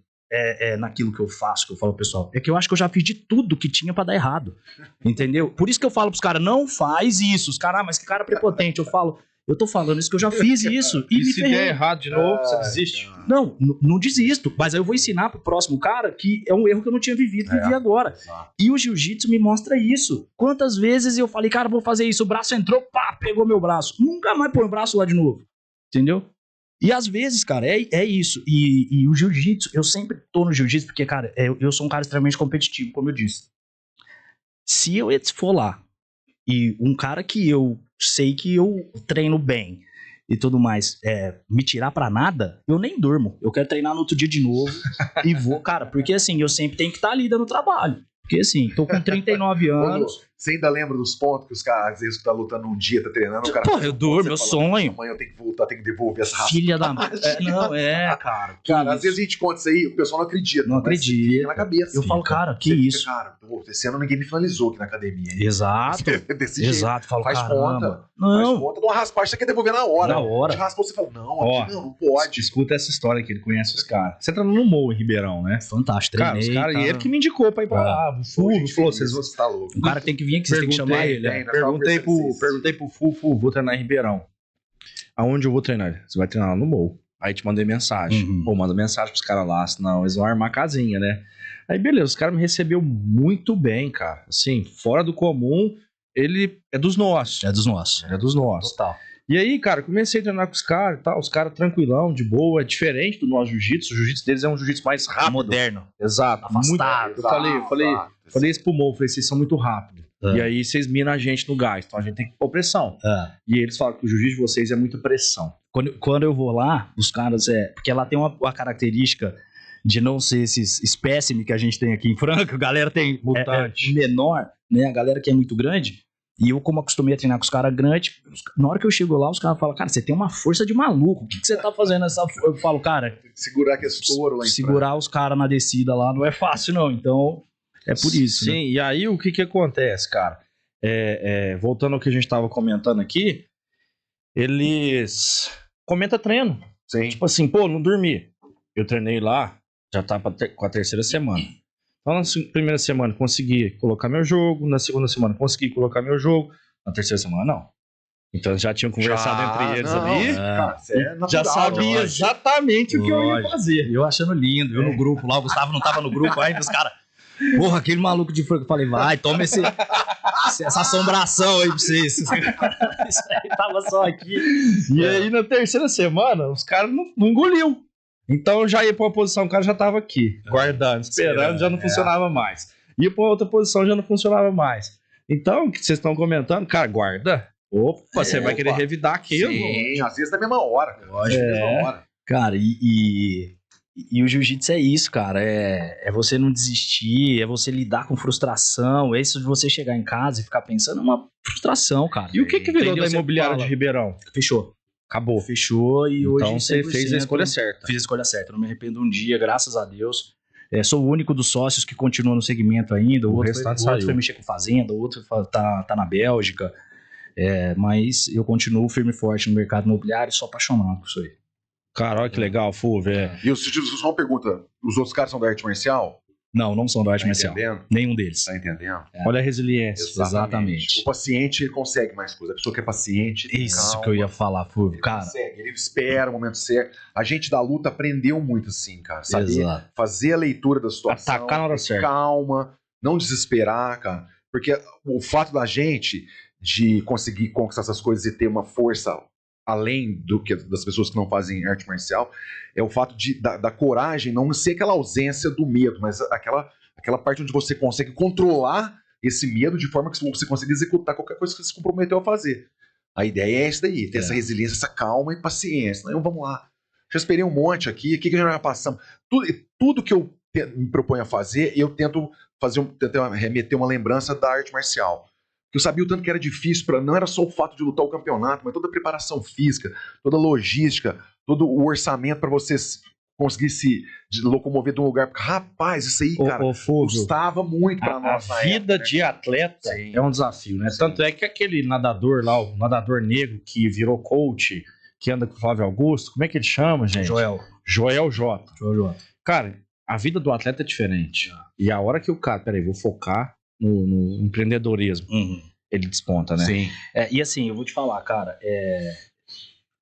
naquilo que eu faço, que eu falo pro pessoal. É que eu acho que eu já fiz de tudo que tinha pra dar errado, entendeu? Por isso que eu falo pros caras, não faz isso. Os caras, mas que cara prepotente. Eu tô falando isso que eu já fiz isso. E me se der errado de novo, você desiste? Não desisto. Mas aí eu vou ensinar pro próximo cara que é um erro que eu não tinha vivi agora. Exato. E o jiu-jitsu me mostra isso. Quantas vezes eu falei, cara, vou fazer isso. O braço entrou, pá, pegou meu braço. Nunca mais põe o braço lá de novo. Entendeu? E às vezes, cara, é isso. E o jiu-jitsu, eu sempre tô no jiu-jitsu porque, cara, eu sou um cara extremamente competitivo, como eu disse. Se eu for lá e um cara que eu sei que eu treino bem e tudo mais, me tirar pra nada, eu nem durmo. Eu quero treinar no outro dia de novo e vou, cara, porque assim, eu sempre tenho que estar ali dando trabalho. Porque assim, tô com 39 anos. Você ainda lembra dos pontos que os caras, às vezes, tá lutando um dia, tá treinando, o cara... Pô, eu durmo, eu sonho. Amanhã eu tenho que voltar, tenho que devolver essa raça. Filha da... cara. Cara, às vezes a gente conta isso aí, o pessoal não acredita. Não acredita. Fica na cabeça. Eu falo, cara, que você isso? Fica, cara, esse ano ninguém me finalizou aqui na academia. Hein? Exato. Desse jeito. Exato. Falo, faz caramba. conta. Não. Faz conta de uma raspagem, você quer devolver na hora. Na hora. Te raspou, você fala, não pode. Escuta essa história que ele conhece os caras. Você tá no Morro em Ribeirão, né? Fantástico, Cara, treinei. os caras, e ele que me indicou pra ir pra lá. O Fulvio falou, vocês vão... Tá louco. Um cara que tem que vir aqui, você tem que chamar ele. Perguntei pro Fulvio, vou treinar em Ribeirão. Aonde eu vou treinar? Você vai treinar lá no Morro. Aí te mandei mensagem. Pô, manda mensagem pros caras lá, senão eles vão armar a casinha, né? Aí beleza, os caras me recebeu muito bem, cara. Assim, fora do comum, ele é dos nossos. É dos nossos. É dos nossos. Total. E aí, cara, comecei a treinar com os caras e tal, os caras tranquilão, de boa, é diferente do nosso jiu-jitsu. O jiu-jitsu deles é um jiu-jitsu mais rápido. Moderno. Exato. Afastado. Eu falei isso pro Mo, falei, vocês são muito rápidos. E aí vocês minam a gente no gás, então a gente tem que pôr pressão. E eles falam que o jiu-jitsu de vocês é muita pressão. Quando eu vou lá, os caras porque lá tem uma característica de não ser esses espécime que a gente tem aqui em Franca, a galera tem Mutante. menor, né? A galera que é muito grande. E eu, como acostumei a treinar com os caras grandes, na hora que eu chego lá, os caras falam, cara, você tem uma força de maluco. O que você tá fazendo essa força? Eu falo, cara, Segurar que é estouro lá em segurar os caras na descida lá não é fácil, não. Então, é por isso. Sim, né? e aí o que acontece, cara? Voltando ao que a gente tava comentando aqui, eles comentam treino. Sim. Tipo assim, pô, não dormi. Eu treinei lá, já tá com a terceira semana. Então, na primeira semana consegui colocar meu jogo, na segunda semana consegui colocar meu jogo, na terceira semana não. Então já tinham conversado entre eles ali, Cara, isso é natural, já sabia lógico. exatamente o que eu ia Lógico. fazer. Eu achando lindo, eu no grupo lá, o Gustavo não tava no grupo ainda, os caras, porra, aquele maluco de Franca, eu falei, vai, toma essa assombração aí pra vocês. Isso aí tava só aqui. E aí na terceira semana, os caras não engoliu. Então eu já ia pra uma posição, o cara já tava aqui, guardando, esperando, já não funcionava mais. Ia pra outra posição, já não funcionava mais. Então, o que vocês estão comentando, cara, guarda. Opa, você vai querer revidar aquilo. Sim, às vezes na mesma hora. Cara. Lógico. Na mesma hora. Cara, e o jiu-jitsu é isso, cara. É você não desistir, é você lidar com frustração. É isso de você chegar em casa e ficar pensando, é uma frustração, cara. E o que virou Entendeu? da Você imobiliária fala, de Ribeirão? Fechou. Acabou. Fechou e hoje. Então você 100% fez a escolha certa. Fiz a escolha certa. Não me arrependo um dia, graças a Deus. Sou o único dos sócios que continua no segmento ainda. O outro restante foi mexer com fazenda, o outro tá na Bélgica. Mas eu continuo firme e forte no mercado imobiliário, sou apaixonado por isso aí. Cara, olha que legal, Fulvio. E só uma pergunta: os outros caras são da arte marcial? Não são da arte Tá marcial. entendendo? Nenhum deles. Tá entendendo? Olha a resiliência. Exatamente. O paciente ele consegue mais coisa. A pessoa que é paciente. tem Isso calma, que eu ia falar, Fulvio. ele Cara, consegue, ele espera o momento certo. A gente da luta aprendeu muito assim, cara. Saber exato. fazer a leitura da situação. Atacar na hora ter certa. Calma, não desesperar, cara. Porque o fato da gente de conseguir conquistar essas coisas e ter uma força além do que das pessoas que não fazem arte marcial, é o fato da coragem não ser aquela ausência do medo, mas aquela parte onde você consegue controlar esse medo de forma que você consiga executar qualquer coisa que você se comprometeu a fazer. A ideia é essa daí, ter essa resiliência, essa calma e paciência. Então, vamos lá. Já esperei um monte aqui, o que a gente já passamos? Tudo que eu me proponho a fazer, eu tento remeter uma lembrança da arte marcial. Eu sabia o tanto que era difícil, não era só o fato de lutar o campeonato, mas toda a preparação física, toda a logística, todo o orçamento para você conseguir se locomover de um lugar. Rapaz, isso aí, cara, custava muito para nós. A vida de atleta é um desafio, né? Sim. Tanto é que aquele nadador lá, o nadador negro que virou coach, que anda com o Flávio Augusto, como é que ele chama, gente? Joel J. Cara, a vida do atleta é diferente. E a hora que o cara, peraí, vou focar no empreendedorismo, ele desponta, né? Sim. E assim, eu vou te falar, cara,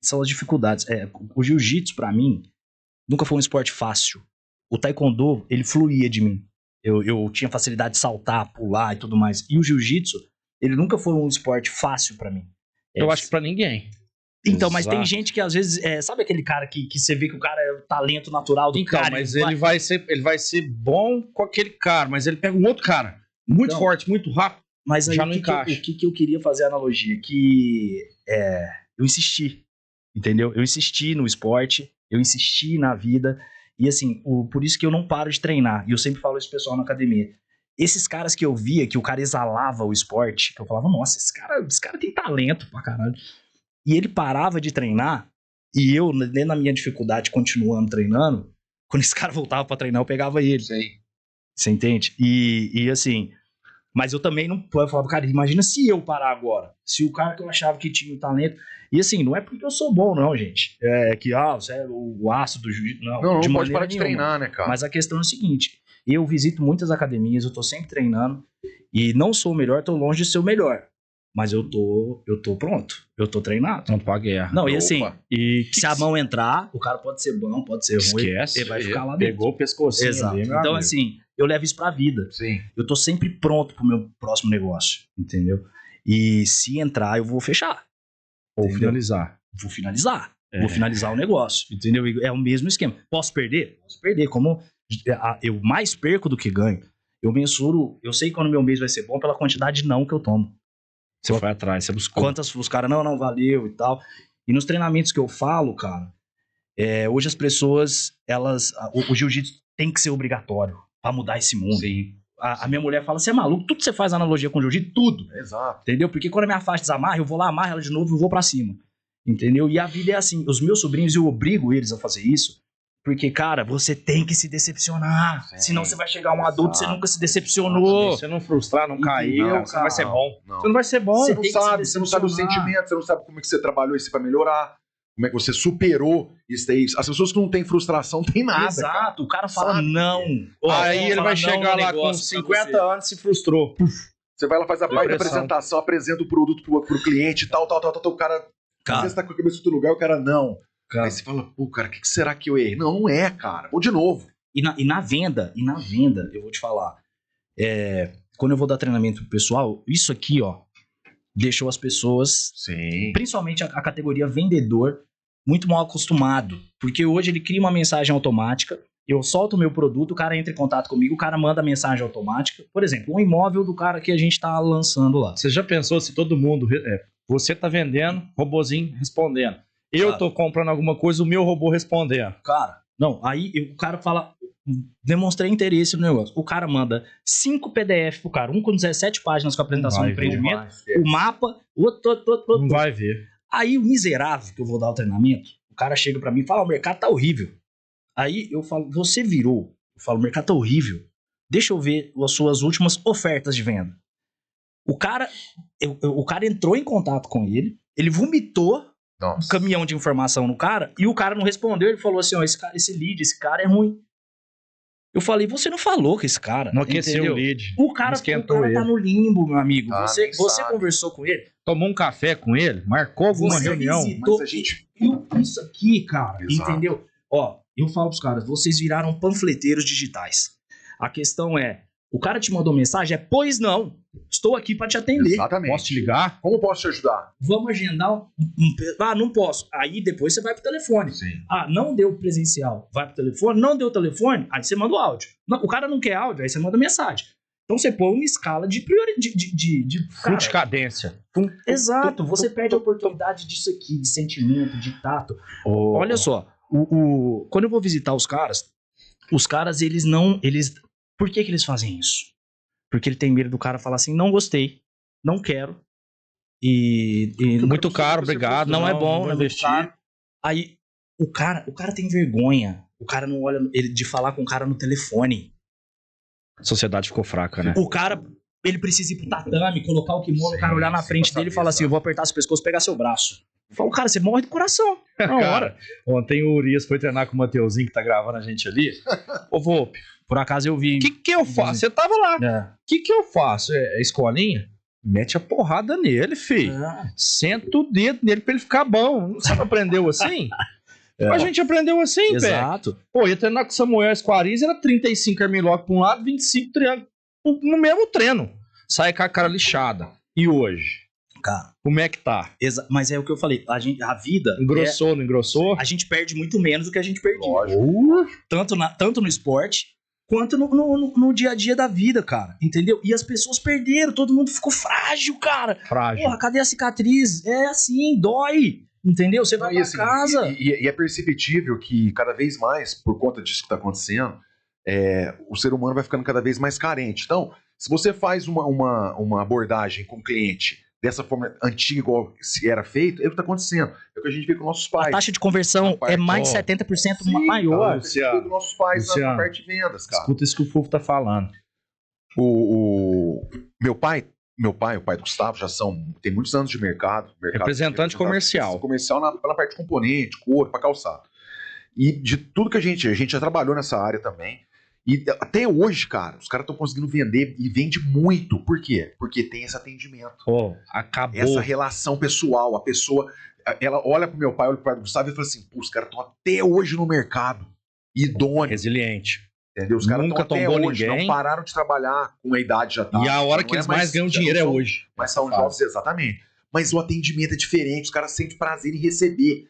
são as dificuldades. O jiu-jitsu, pra mim, nunca foi um esporte fácil. O taekwondo, ele fluía de mim. Eu tinha facilidade de saltar, pular e tudo mais. E o jiu-jitsu, ele nunca foi um esporte fácil pra mim. Eu acho que pra ninguém. Então, mas Exato. tem gente que às vezes, sabe aquele cara que você vê que o cara é o talento natural do Então, cara? mas ele vai ser bom com aquele cara, mas ele pega um outro cara, muito Então, forte, muito rápido. Mas aí já o não que encaixa. o que eu queria fazer a analogia? Que eu insisti, entendeu? Eu insisti no esporte, eu insisti na vida. E assim, por isso que eu não paro de treinar. E eu sempre falo isso pro pessoal na academia. Esses caras que eu via, que o cara exalava o esporte, que eu falava, nossa, esse cara tem talento pra caralho. E ele parava de treinar, e eu, dentro da minha dificuldade, continuando treinando, quando esse cara voltava pra treinar, eu pegava ele. Sim. Você entende? E assim, mas eu também não. Eu falava, cara, imagina se eu parar agora. Se o cara que eu achava que tinha o talento. E assim, não é porque eu sou bom, não, gente. Você é o aço do jiu-jitsu. Não de pode maneira parar de nenhuma. treinar, né, cara? Mas a questão é o seguinte: eu visito muitas academias, eu tô sempre treinando. E não sou o melhor, tô longe de ser o melhor. Mas eu tô pronto. Eu tô treinado. Pronto pra guerra. Não, e assim, Opa. se a mão entrar, o cara pode ser bom, pode ser ruim. Esquece. Ele vai ficar lá dentro. Pegou o pescocinho. Exato. ali, meu Então, amigo. assim, eu levo isso pra vida. Sim. Eu tô sempre pronto pro meu próximo negócio, entendeu? E se entrar, eu vou fechar. Ou finalizar. Vou finalizar. Vou finalizar o negócio, entendeu? É o mesmo esquema. Posso perder? Posso perder. Como eu mais perco do que ganho, eu mensuro, eu sei quando meu mês vai ser bom pela quantidade de não que eu tomo. Você foi atrás, você buscou. Quantas os caras, não, valeu e tal. E nos treinamentos que eu falo, cara, hoje as pessoas, o jiu-jitsu tem que ser obrigatório pra mudar esse mundo. Sim. A minha mulher fala, você é maluco? Tudo que você faz analogia com jiu-jitsu, tudo. Exato. Entendeu? Porque quando a minha faixa desamarra, eu vou lá, amarro ela de novo e vou pra cima. Entendeu? E a vida é assim. Os meus sobrinhos, eu obrigo eles a fazer isso. Porque, cara, você tem que se decepcionar. Sim, senão você vai chegar um adulto, você nunca se Se decepcionou. você não frustrar, não cair, Não, você não vai ser cara. bom. Não. Você não vai ser bom. Você Você tem não que sabe, se você não sabe o decepcionar. sentimento, você não sabe como é que você trabalhou isso pra melhorar, como é que você superou isso daí. As pessoas que não têm frustração não têm nada, cara. Exato. O cara fala Sabe? não. Aí ele Fala vai não chegar no lá com negócio pra 50 anos e se frustrou. Você vai lá, faz a parte da Depressão. apresentação, apresenta o produto pro cliente, tal, o cara... Às vezes tá com a cabeça em outro lugar, o cara não. Cara. Aí você fala, pô, cara, o que será que eu errei? Não é, cara. Vou de novo. E na venda, eu vou te falar. Quando eu vou dar treinamento pro pessoal, isso aqui, ó, deixou as pessoas, Sim. principalmente a categoria vendedor, muito mal acostumado. Porque hoje ele cria uma mensagem automática, eu solto o meu produto, o cara entra em contato comigo, o cara manda a mensagem automática. Por exemplo, um imóvel do cara que a gente tá lançando lá. Você já pensou se todo mundo... você tá vendendo, robozinho respondendo. Eu Claro. tô comprando alguma coisa, o meu robô respondendo. Cara, não, aí o cara fala, demonstrei interesse no negócio. O cara manda 5 PDF pro cara, um com 17 páginas com a apresentação do empreendimento, o mapa, outro. Não vai ver. Aí o miserável que eu vou dar o treinamento, o cara chega pra mim e fala, o mercado tá horrível. Aí eu falo, você virou. Eu falo, o mercado tá horrível. Deixa eu ver as suas últimas ofertas de venda. O cara entrou em contato com ele, ele vomitou um Nossa. caminhão de informação no cara, e o cara não respondeu, ele falou assim, ó, esse cara é ruim. Eu falei, você não falou com esse cara. Não aqueceu entendeu? o lead. O cara Esquentou tá ele. no limbo, meu amigo. Ah, Você nem sabe. conversou com ele? Tomou um café com ele, marcou alguma Você reunião. visitou, Mas a gente... isso aqui, cara, Exato. entendeu? Ó, eu falo pros caras, vocês viraram panfleteiros digitais. A questão é, o cara te mandou mensagem, pois não, estou aqui pra te atender. Exatamente. Posso te ligar? Como posso te ajudar? Vamos agendar não posso. Aí depois você vai pro telefone. Sim. Não deu presencial, vai pro telefone, não deu telefone, aí você manda o áudio. Não, o cara não quer áudio, aí você manda mensagem. Então você põe uma escala de prioridade. Fluxo de cadência. Exato, você perde a oportunidade disso aqui, de sentimento, de tato. Oh. Olha só, quando eu vou visitar os caras, eles não. Por que eles fazem isso? Porque ele tem medo do cara falar assim, não gostei, não quero. E Muito caro, obrigado. não é bom, vou não investir. Aí o cara tem vergonha. O cara não olha ele de falar com o cara no telefone. A sociedade ficou fraca, né? O cara, ele precisa ir pro tatame, colocar o kimono, Sim, o cara olhar na sim, frente pra dele e saber, falar assim, sabe? eu vou apertar seu pescoço, pegar seu braço. Eu falo, cara, você morre do coração. Na hora. Cara, ontem o Urias foi treinar com o Mateuzinho, que tá gravando a gente ali. Ô, Volpe, Por acaso eu vi. o que eu faço? Você tava lá. É. O que eu faço? É escolinha? Mete a porrada nele, filho. Senta o dedo nele pra ele ficar bom. Você não aprendeu assim? A gente aprendeu assim, Pé. Exato. Pô, ia treinar com o Samuel Esquariz, era 35 armlock pra um lado, 25 triângulo no mesmo treino. Sai com a cara lixada. E hoje? Cara, Como é que tá? mas é o que eu falei. A vida. Engrossou, não engrossou? A gente perde muito menos do que a gente perdia. Lógico. Tanto no esporte quanto no dia a dia da vida, cara. Entendeu? E as pessoas perderam, todo mundo ficou frágil, cara. Frágil. Porra, cadê a cicatriz? É assim, dói. Entendeu? Você vai E, pra assim, casa. e é perceptível que cada vez mais, por conta disso que está acontecendo, o ser humano vai ficando cada vez mais carente. Então, se você faz uma abordagem com o cliente dessa forma antiga, igual se era feito, é o que está acontecendo. É o que a gente vê com nossos A pais. taxa de conversão A parte- é mais de ó, 70% Sim, maior. é o que a gente vê com nossos pais na Luciano, parte de vendas, cara. Escuta isso que o Fofo tá falando. O meu pai, o pai do Gustavo, tem muitos anos de mercado. Representante comercial. Comercial na parte de componente, couro, para calçado. E de tudo que a gente já trabalhou nessa área também. E até hoje, cara, os caras estão conseguindo vender e vende muito. Por quê? Porque tem esse atendimento. Pô, acabou. Essa relação pessoal. A pessoa, ela olha pro meu pai, olha pro pai do Gustavo e fala assim, pô, os caras estão até hoje no mercado. Idôneo. Resiliente. Entendeu? Os caras Nunca estão até tombou hoje, ninguém. não pararam de trabalhar com a idade já tá. E a hora Não que é eles mais ganham dinheiro é não são- hoje. Mas são Essa jovens, exatamente. mas o atendimento é diferente, os caras sentem prazer em receber.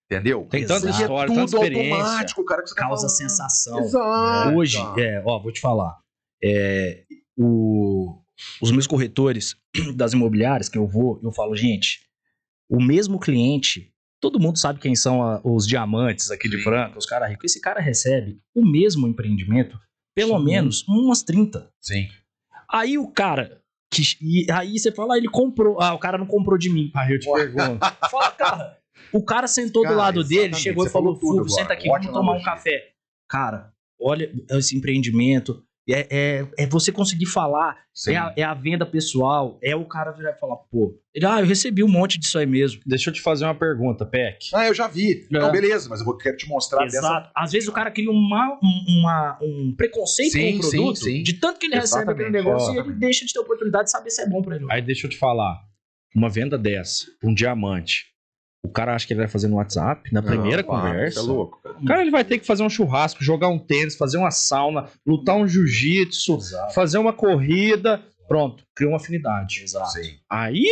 Entendeu? Tem tanta Porque história, é tanta tudo experiência. automático, cara, que você tá Causa falando. sensação. Exato. Hoje, vou te falar. Os meus corretores das imobiliárias que eu falo, gente, o mesmo cliente, todo mundo sabe quem são os diamantes aqui de Franca, os caras ricos. Esse cara recebe o mesmo empreendimento, pelo menos umas 30. Sim. Aí o cara, aí você fala, ele comprou. O cara não comprou de mim. Aí eu te pergunto. Fala, cara, o cara sentou do Cara, lado dele, exatamente, chegou e você falou, falou tudo Fulvio, senta agora. aqui, vamos Ótima tomar um analogia. café. Cara, olha esse empreendimento. É você conseguir falar, Sim. é a venda pessoal, é o cara virar e falar, pô, eu recebi um monte disso aí mesmo. Deixa eu te fazer uma pergunta, Peck. Eu já vi. Não, beleza, mas eu quero te mostrar Exato. Às vezes o cara cria um preconceito com o produto, sim. de tanto que ele recebe aquele Exatamente. negócio e ele deixa de ter oportunidade de saber se é bom pra ele. Aí deixa eu te falar. Uma venda dessa, um diamante, o cara acha que ele vai fazer no WhatsApp, na primeira conversa. Você é louco, cara. Cara, ele vai ter que fazer um churrasco, jogar um tênis, fazer uma sauna, lutar um jiu-jitsu, Exato. fazer uma corrida. Pronto, criou uma afinidade. Exato. Sim. Aí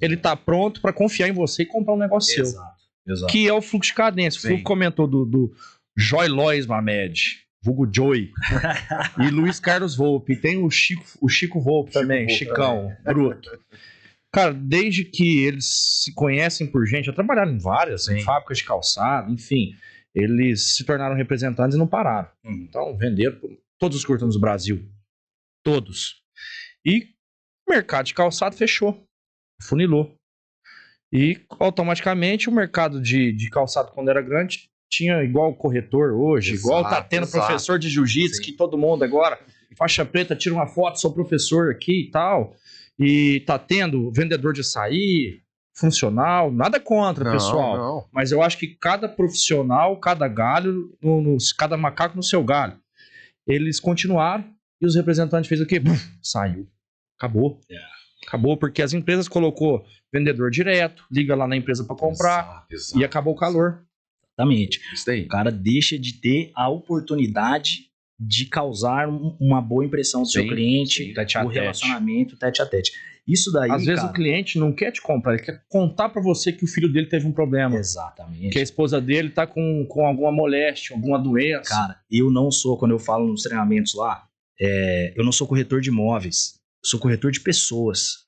ele tá pronto pra confiar em você e comprar um negócio seu. Exato. Que é o fluxo de cadência. O Sim. Fulvio comentou do Joy Lois Mamed, vulgo Joy, e Luiz Carlos Volpe. E tem o Chico Volpe também, Volpe Chicão, bruto. Cara, desde que eles se conhecem por gente, já trabalharam em várias, em fábricas de calçado, enfim, eles se tornaram representantes e não pararam. Então, venderam todos os curtões do Brasil. Todos. E o mercado de calçado fechou. Funilou. E, automaticamente, o mercado de calçado, quando era grande, tinha igual o corretor hoje, Exato, igual tá tendo exato. professor de jiu-jitsu, Sim. que todo mundo agora, faixa preta, tira uma foto, sou professor aqui e tal. E tá tendo vendedor de açaí, funcional, nada contra, pessoal. Não. Mas eu acho que cada profissional, cada galho, cada macaco no seu galho. Eles continuaram e os representantes fez o quê? Saiu. Acabou. Acabou porque as empresas colocou vendedor direto, liga lá na empresa para comprar Exato. e acabou o calor. Exatamente. Isso daí. O cara deixa de ter a oportunidade de causar uma boa impressão do seu Sim, cliente, sim, tete a o tete. relacionamento tete a tete. Isso daí, Às vezes cara, o cliente não quer te comprar, ele quer contar para você que o filho dele teve um problema. exatamente. Que a esposa dele tá com alguma moléstia, alguma doença. Cara, eu não sou, quando eu falo nos treinamentos lá, eu não sou corretor de imóveis, eu sou corretor de pessoas.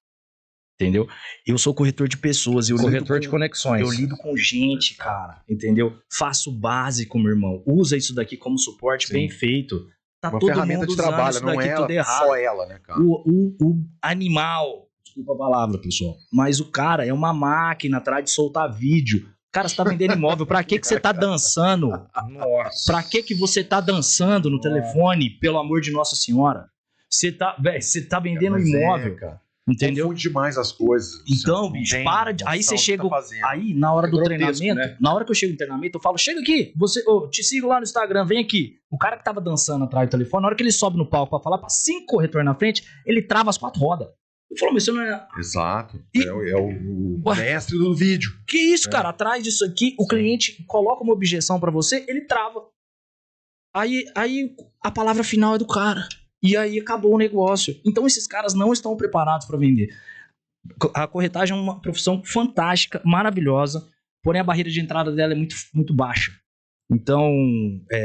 Entendeu? Eu sou corretor de pessoas. Corretor de conexões. Eu lido com gente, cara. Entendeu? Faço o básico, meu irmão. Usa isso daqui como suporte, Sim. bem feito. Tá Uma todo ferramenta mundo de usando trabalho, isso não daqui é tudo errado. só ela, né, cara? O animal, desculpa a palavra, pessoal, mas o cara é uma máquina atrás de soltar vídeo. Cara, você tá vendendo imóvel, pra que você tá dançando? Nossa. Pra que você tá dançando no telefone, pelo amor de Nossa Senhora? Você tá vendendo Mas imóvel, cara. entendeu? Confunde demais as coisas. Então, Você não bicho, tem para de... Aí noção você do que chega... tá fazendo. Aí, na hora É do grotesco, treinamento, né? na hora que eu chego no treinamento, eu falo, chega aqui, te sigo lá no Instagram, vem aqui. O cara que tava dançando atrás do telefone, na hora que ele sobe no palco pra falar pra 5 corretores na frente, ele trava as 4 rodas. Eu falo, mas você não é... Exato. E- É o Ué. mestre do vídeo. Que isso, cara? Atrás disso aqui, o cliente coloca uma objeção pra você, ele trava. Aí a palavra final é do cara. E aí acabou o negócio. Então esses caras não estão preparados pra vender. A corretagem é uma profissão fantástica, maravilhosa, porém a barreira de entrada dela é muito, muito baixa. Então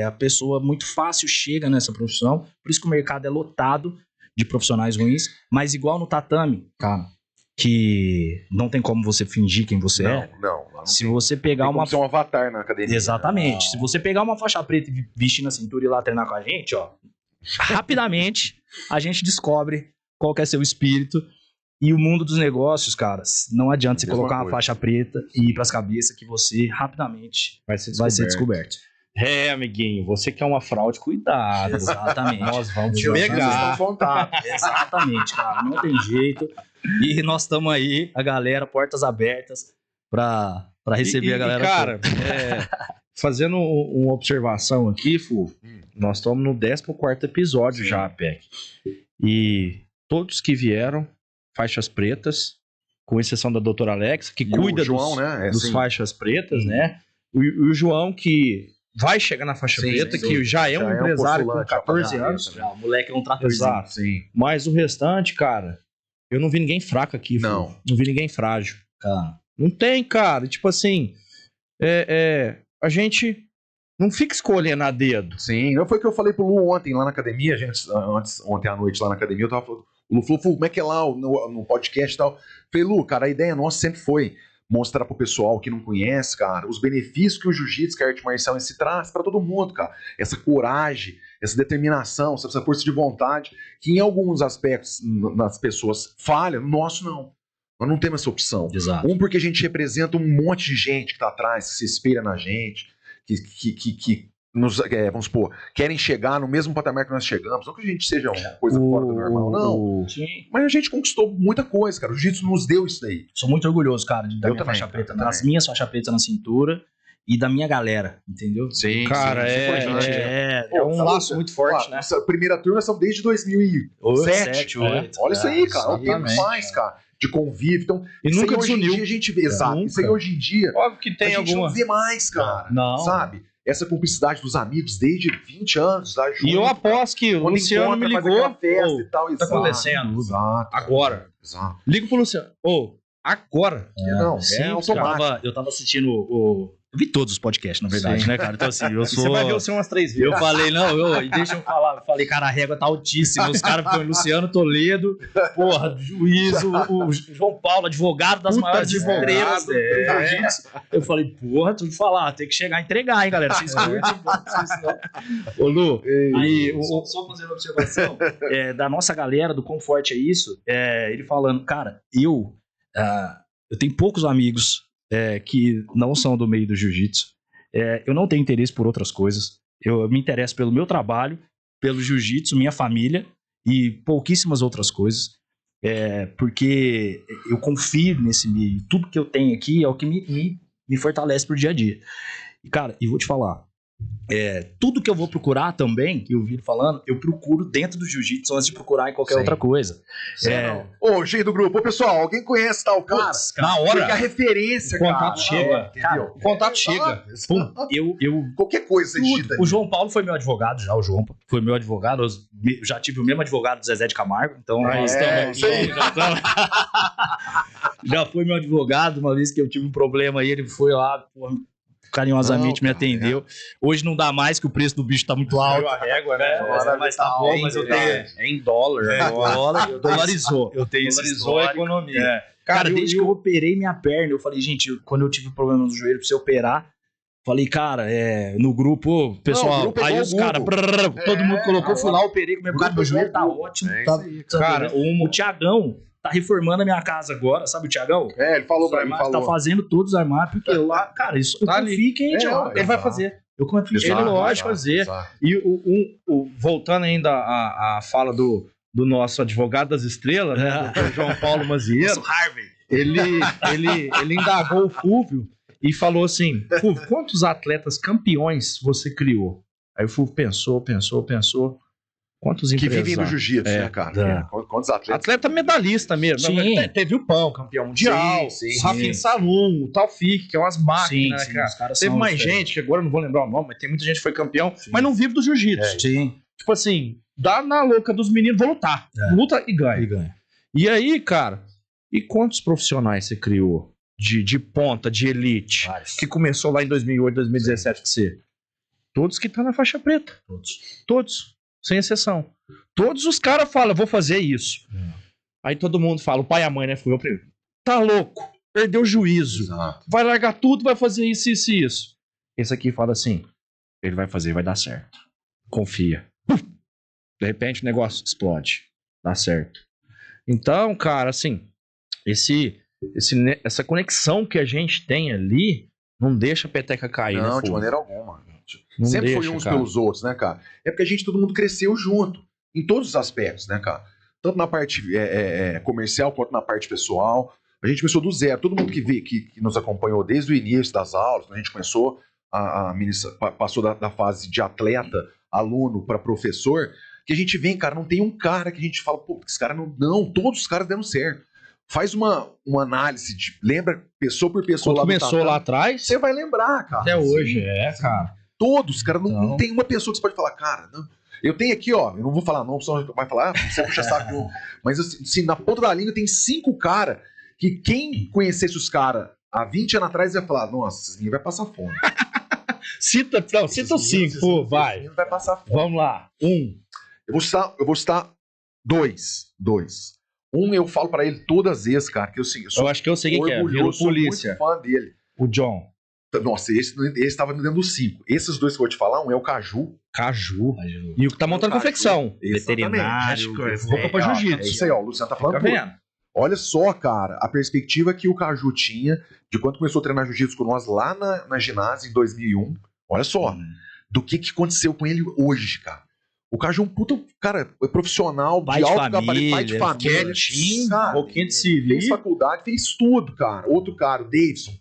a pessoa muito fácil chega nessa profissão, por isso que o mercado é lotado de profissionais ruins, mas igual no tatame, cara, que não tem como você fingir quem você é. Não. Lá não Se tem- você pegar tem como uma... ser um avatar na academia. Exatamente. Se você pegar uma faixa preta e vestir na cintura e ir lá treinar com a gente, ó, rapidamente a gente descobre qual que é seu espírito. E o mundo dos negócios, cara, não adianta você Mesma colocar uma coisa. faixa preta e ir pras cabeças que você rapidamente Vai ser vai ser descoberto. É, amiguinho, você que é uma fraude, cuidado. Exatamente. Nós vamos te Exatamente. pegar. Exatamente, cara. Não tem jeito. E nós estamos aí, a galera, portas abertas pra receber a galera. cara, fazendo uma observação aqui, Fu, nós estamos no 14º episódio já, Peck. E todos que vieram, faixas pretas, com exceção da doutora Alexa, que E cuida o João, dos, né? dos Sim. faixas pretas, né? O João, que vai chegar na faixa Sim, preta, sim. que já é um empresário com postulante, 14 já, anos. Já, o moleque é um tratorzinho. Exato. Sim. Mas o restante, cara, Eu não vi ninguém fraco aqui, Não. Fofo. Não vi ninguém frágil. Cara, Não tem, cara. Tipo assim, a gente não fica escolhendo a dedo. Sim, não foi o que eu falei pro Lu ontem lá na academia, ontem à noite lá na academia, eu tava falando, o Lu falou, como é que é lá no podcast e tal? Falei, Lu, cara, a ideia nossa sempre foi mostrar pro pessoal que não conhece, cara, os benefícios que o jiu-jitsu, que a arte marcial em si traz pra todo mundo, cara. Essa coragem, essa determinação, essa força de vontade, que em alguns aspectos nas pessoas falha, no nosso não. Nós não temos essa opção. exato. Porque a gente representa um monte de gente que tá atrás, que se espelha na gente, que nos, vamos supor, querem chegar no mesmo patamar que nós chegamos. Não que a gente seja uma coisa fora do normal, não. Sim. Mas a gente conquistou muita coisa, cara. O jiu-jitsu nos deu isso daí. Sou muito orgulhoso, cara, da Eu minha também, faixa cara, preta, também. das minhas faixas pretas na cintura e da minha galera, entendeu? Sim, Cara, sim, é- isso importante. é um Pô, laço sabe, muito forte, né? Essa primeira turma são desde 2007. Sete, oito. Olha isso aí, cara. É um tempo exatamente. mais, cara, de convívio. Então, E isso nunca aí hoje em desuniu. dia a gente vê. Exato. Nunca. Isso aí hoje em dia Óbvio que a tem gente alguma. não vê mais, cara. Não. Sabe? Essa cumplicidade dos amigos desde 20 anos. Tá, E eu junto, aposto que o quando Luciano me encontra, faz ligou. aquela festa Ô, e tal. tá exato, acontecendo. Exato. Agora. Exato. Ligo pro Luciano. Ô, agora. Não, sim, é Eu automático. tava assistindo Eu vi todos os podcasts, na verdade, Sim. né, cara? Então, assim, eu E sou. você vai ver o seu umas 3 vezes. Eu falei, não, deixa eu falar. Eu falei, cara, a régua tá altíssima. Os caras põem Luciano Toledo, porra, juiz, o João Paulo, advogado das Puta maiores advogado, estrelas do jiu-jitsu. Eu falei, porra, tudo de falar, tem que chegar e entregar, hein, galera. Vocês curtem, vocês não. Ô, Lu, Aí, só fazendo uma observação, da nossa galera, do Conforte é isso, ele falando, cara, eu tenho poucos amigos que não são do meio do jiu-jitsu, eu não tenho interesse por outras coisas, eu me interesso pelo meu trabalho, pelo jiu-jitsu, minha família e pouquíssimas outras coisas, porque eu confio nesse meio, tudo que eu tenho aqui é o que me fortalece pro dia a dia. E, cara, vou te falar, tudo que eu vou procurar também, que eu vi falando, eu procuro dentro do jiu-jitsu antes de procurar em qualquer Sim. outra coisa. Ô, gente do grupo, ô pessoal, alguém conhece tal cara? Putz, na Porque a hora, referência, o contato cara, chega. na hora, entendeu? Cara, o contato chega. Pum, eu Qualquer coisa você digita o João Paulo foi meu advogado já, o João foi meu advogado, eu já tive o mesmo advogado do Zezé de Camargo, então É, nós estamos isso aí. já foi meu advogado, uma vez que eu tive um problema aí, ele foi lá, porra, carinhosamente Não, me cara, atendeu. Hoje não dá mais, que o preço do bicho tá muito alto. a régua, né? Mas tá bom, mas eu tenho... É em dólar. Dólar, dolarizou. Eu tenho esse Dolarizou a histórico. economia. Cara, desde que eu operei minha perna, eu falei, gente, quando eu tive problema no joelho pra você operar, falei, cara, no grupo, pessoal, Não, o grupo é aí igual os o caras, todo mundo colocou, fui lá, operei com meu grupo cara, meu é joelho igual tá o grupo. ótimo. É Tá, isso aí, cara. o Thiagão tá reformando a minha casa agora, sabe o Thiagão? Ele falou pra mim, Tá falou. fazendo todos os armários, porque lá, cara, isso eu Tá ali. confio em quem, Thiagão. Ele vai fazer. Eu confio em quem. Ele Exato, lógico exato, fazer. exato. E voltando ainda à fala do nosso advogado das estrelas, né, do João Paulo Mazieiro, Nosso Harvey. ele indagou o Fúvio e falou assim, Fúvio, quantos atletas campeões você criou? Aí o Fúvio pensou. Quantos Que empresários? vivem no jiu-jitsu, né, cara? Quantos atletas? Atleta medalhista mesmo. Sim. Teve o Pão, campeão mundial. Sim, o Rafinha Salum, o Taufik, que é umas máquinas, Sim, né, cara? os caras Teve são mais diferentes. gente, que agora eu não vou lembrar o nome, mas tem muita gente que foi campeão, mas não vive do jiu-jitsu. Sim. Tipo assim, dá na louca dos meninos, vou lutar. Luta e ganha. E ganha. E aí, cara, e quantos profissionais você criou de ponta, de elite, Vários. que começou lá em 2008, 2017 com você? Todos que estão na faixa preta. Todos. Sem exceção. Todos os caras falam, vou fazer isso. Aí todo mundo fala, o pai e a mãe, né? Fui eu primeiro. Tá louco. Perdeu o juízo. Exato. Vai largar tudo, vai fazer isso, isso e isso. Esse aqui fala assim, ele vai fazer, vai dar certo. Confia. De repente o negócio explode. Dá certo. Então, cara, assim, essa conexão que a gente tem ali não deixa a peteca cair, Não, né, de Fô? maneira alguma. Não Sempre deixa, foi uns cara. pelos outros, né, cara? É porque a gente, todo mundo cresceu junto. Em todos os aspectos, né, cara? Tanto na parte comercial quanto na parte pessoal. A gente começou do zero. Todo mundo que nos acompanhou desde o início das aulas, quando a gente começou, a ministra passou da fase de atleta, aluno para professor, que a gente vem, cara, não tem um cara que a gente fala, pô, esse cara não, todos os caras deram certo. Faz uma análise, lembra pessoa por pessoa Quando lá do começou tatame, lá atrás, você vai lembrar, cara. até hoje, Sim. cara. Todos, cara, não Então. tem uma pessoa que você pode falar, cara, não, Eu tenho aqui, ó, eu não vou falar não, senão vai falar, você puxa saco. Mas assim, na ponta da língua tem 5 caras que quem conhecesse os caras há 20 anos atrás ia falar, nossa, esses meninos vai passar fome. Cita 5, pô, vai. Esses vai passar fome. Vamos lá. 1. Eu vou citar 2. Eu falo pra ele todas as vezes, cara, que Eu acho que eu sei quem que é. orgulhoso, sou Polícia. muito fã dele. O John. Nossa, esse tava me dando os 5. Esses 2 que eu vou te falar, um é o Caju. Caju. E o que tá montando confecção. Veterinário. Roupa pra É jiu-jitsu. isso aí, ó, o Luciano tá falando Fica tudo. vendo? Olha só, cara, a perspectiva que o Caju tinha de quando começou a treinar jiu-jitsu com nós lá na ginásio em 2001. Olha só, do que aconteceu com ele hoje, cara. O Caju é um puta, cara, profissional, Pai de de alto família, gabarito, pai de família. quietinho, Cara, um pouquinho de civil. fez faculdade, fez tudo, cara. Outro cara, o Davidson.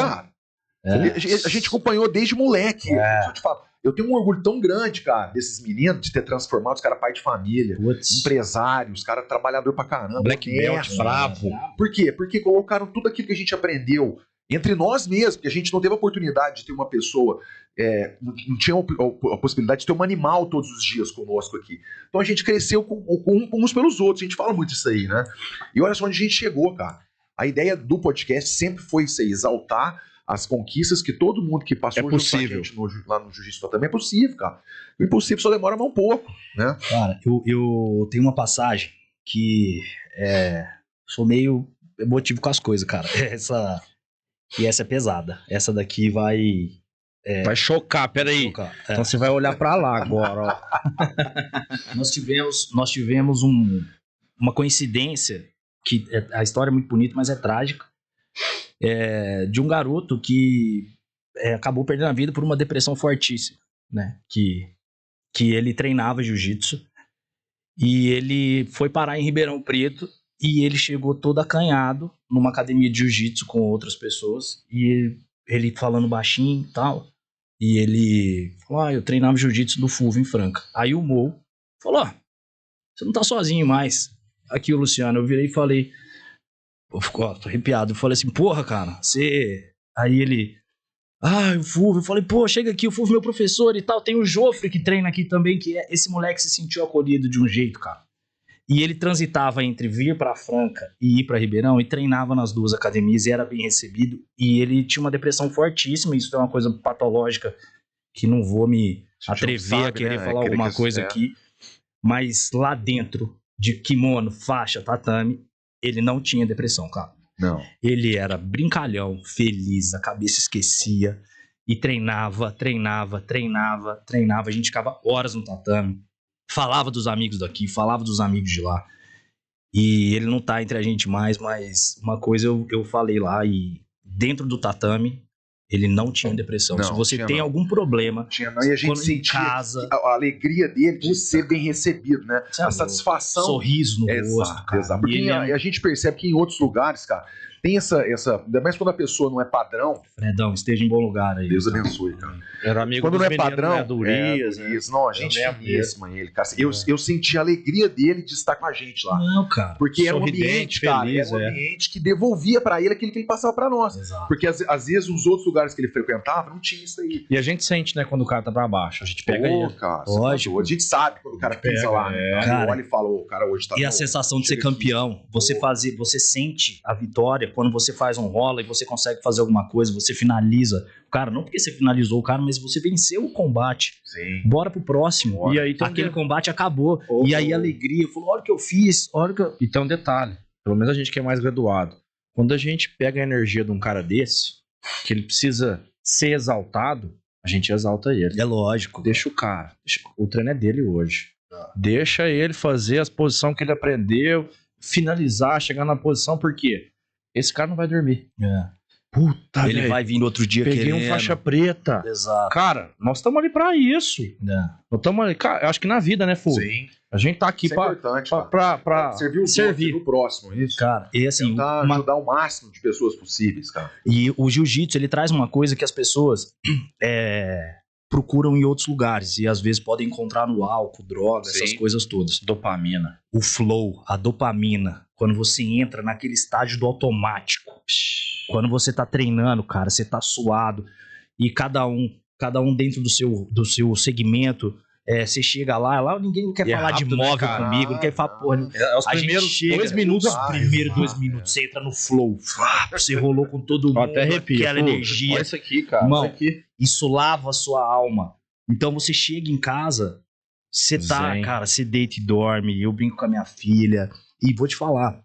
Cara, a gente acompanhou desde moleque. Deixa eu te falar. Eu tenho um orgulho tão grande, cara, desses meninos, de ter transformado os caras pai de família, empresários, cara trabalhador pra caramba. Black Belt, honesto. bravo. Por quê? Porque colocaram tudo aquilo que a gente aprendeu entre nós mesmos, porque a gente não teve a oportunidade de ter uma pessoa, não tinha a possibilidade de ter um animal todos os dias conosco aqui. Então a gente cresceu com uns pelos outros, a gente fala muito isso aí, né? E olha só onde a gente chegou, cara. A ideia do podcast sempre foi isso aí, exaltar as conquistas que todo mundo que passou junto com a gente lá no Jiu-Jitsu também é possível, cara. O impossível só demora mais um pouco, né? Cara, eu tenho uma passagem que sou meio emotivo com as coisas, cara. Essa é pesada. Essa daqui vai chocar, peraí. chocar. Então você vai olhar pra lá agora, ó. Nós tivemos uma coincidência, que a história é muito bonita, mas é trágica, de um garoto que acabou perdendo a vida por uma depressão fortíssima, né? Que ele treinava jiu-jitsu e ele foi parar em Ribeirão Preto e ele chegou todo acanhado numa academia de jiu-jitsu com outras pessoas e ele falando baixinho e tal. E ele falou, eu treinava jiu-jitsu do Fulvio em Franca. Aí o Mo falou, você não tá sozinho mais. Aqui o Luciano, eu virei e falei, tô arrepiado, eu falei assim, porra, cara, você... Aí ele, o Fulvio, eu falei, pô, chega aqui, o Fulvio é meu professor e tal, tem o Jofre que treina aqui também, que esse moleque se sentiu acolhido de um jeito, cara. E ele transitava entre vir pra Franca e ir pra Ribeirão e treinava nas duas academias e era bem recebido. E ele tinha uma depressão fortíssima, isso é uma coisa patológica que não vou me atrever a querer falar alguma coisa aqui. Mas lá dentro de kimono, faixa, tatame, ele não tinha depressão, cara. Não. Ele era brincalhão, feliz, a cabeça esquecia e treinava. A gente ficava horas no tatame. Falava dos amigos daqui, falava dos amigos de lá. E ele não tá entre a gente mais, mas uma coisa eu falei lá, e dentro do tatame, ele não tinha depressão. Não, se você tinha tem não. algum problema, E a gente sentia em casa, a alegria dele de ser bem recebido, né? A satisfação. Sorriso no rosto, cara. Exato. Porque a gente percebe que em outros lugares, cara, tem essa. Ainda mais quando a pessoa não é padrão. Fredão, esteja em bom lugar aí. Deus abençoe, cara. Era amigo Quando dos não é meninos, padrão. né, do Urias, né? Não, a gente finíssima ele, cara. Eu senti a alegria dele de estar com a gente lá. Não, cara. Porque era um Sorridente, ambiente, cara. feliz, Era um ambiente que devolvia pra ele aquilo que ele passava pra nós. Exato. Porque às vezes os outros lugares que ele frequentava não tinha isso aí. E a gente sente, né, quando o cara tá pra baixo. A gente pega Pô, ele. cara, Lógico. a gente sabe quando o cara pisa lá, né? Cara, Olha e fala, o cara hoje tá E a bom. sensação de ser Chega aqui. campeão, você sente a vitória quando você faz um rola e você consegue fazer alguma coisa, você finaliza o cara, não porque você finalizou o cara, mas você venceu o combate. Sim. Bora pro próximo. Bora. E aí aquele combate acabou. E aí a alegria, falou, olha o que eu fiz, olha o que eu... E tem um detalhe, pelo menos a gente que é mais graduado, quando a gente pega a energia de um cara desse, que ele precisa ser exaltado, a gente exalta ele. É lógico. Deixa o cara, o treino é dele hoje. Deixa ele fazer as posições que ele aprendeu, finalizar, chegar na posição, porque esse cara não vai dormir. Puta, Ele vai vir no outro dia peguei querendo. um faixa preta. Exato. Cara, nós estamos ali pra isso. Nós estamos ali, cara, eu acho que na vida, né, Fu? Sim. A gente tá aqui Isso é importante, cara. pra servir o próximo, isso. Cara, e assim, Tentar ajudar o máximo de pessoas possíveis, cara. E o jiu-jitsu, ele traz uma coisa que as pessoas procuram em outros lugares e às vezes podem encontrar no álcool, droga, Sim. essas coisas todas. Dopamina. O flow, a dopamina, quando você entra naquele estágio do automático, quando você tá treinando, cara, você tá suado e cada um dentro do seu segmento Você chega lá ninguém não quer E é falar de rápido, né, móvel cara? comigo, não quer falar porra. Os A gente primeiros chega, 2 minutos. Os primeiros 2 minutos, você entra no flow. Você rolou com todo mundo. Até arrepia. Aquela energia. Olha isso aqui, cara. Irmão, Isso aqui. Isso lava a sua alma. Então você chega em casa, você tá, Zen. cara, você deita e dorme. Eu brinco com a minha filha. E vou te falar,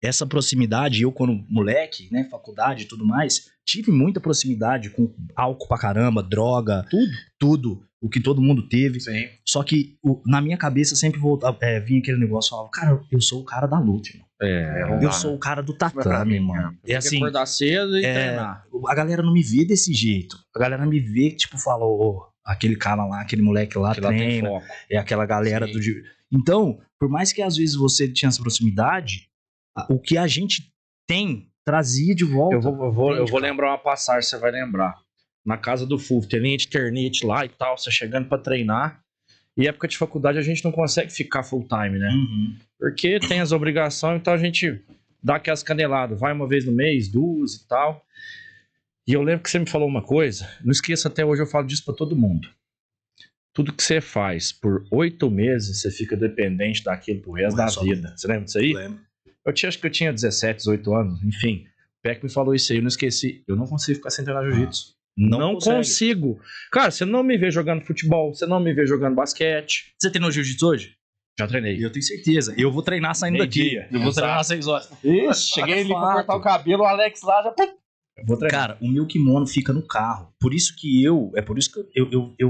essa proximidade, eu quando moleque, né, faculdade e tudo mais, tive muita proximidade com álcool pra caramba, droga, tudo, o que todo mundo teve. Sim. Só que na minha cabeça sempre vinha aquele negócio, falava, cara, eu sou o cara da luta, irmão. Eu sou o cara do tatame, mano. É assim, acordar cedo e treinar. a galera não me vê desse jeito. A galera me vê, tipo, fala, aquele cara lá, aquele moleque lá Que lá tem treina, foco. é aquela galera Sim. do... Então, por mais que às vezes você tinha essa proximidade, o que a gente tem, trazia de volta. Eu vou Entende, cara? lembrar uma passagem, você vai lembrar. Na casa do Fulvio, tenente, ternite lá e tal, você chegando pra treinar. E época de faculdade a gente não consegue ficar full time, né? Uhum. Porque tem as obrigações, então a gente dá aquelas caneladas. Vai uma vez no mês, 2 e tal. E eu lembro que você me falou uma coisa, não esqueça, até hoje eu falo disso pra todo mundo. Tudo que você faz por 8 meses, você fica dependente daquilo pro resto da vida. Você lembra disso aí? Lembro. Acho que eu tinha 17, 18 anos, enfim. O Peck me falou isso aí, eu não esqueci. Eu não consigo ficar sem treinar jiu-jitsu. Não consegue. consigo. Cara, você não me vê jogando futebol, você não me vê jogando basquete. Você treinou jiu-jitsu hoje? Já treinei. Eu tenho certeza. Eu vou treinar saindo daqui. Meio-dia. Eu vou Exato. treinar às 6 horas. Ixi, cheguei ali pra cortar o cabelo, o Alex lá já... Pum, eu vou treinar. Cara, o meu kimono fica no carro. Por isso que eu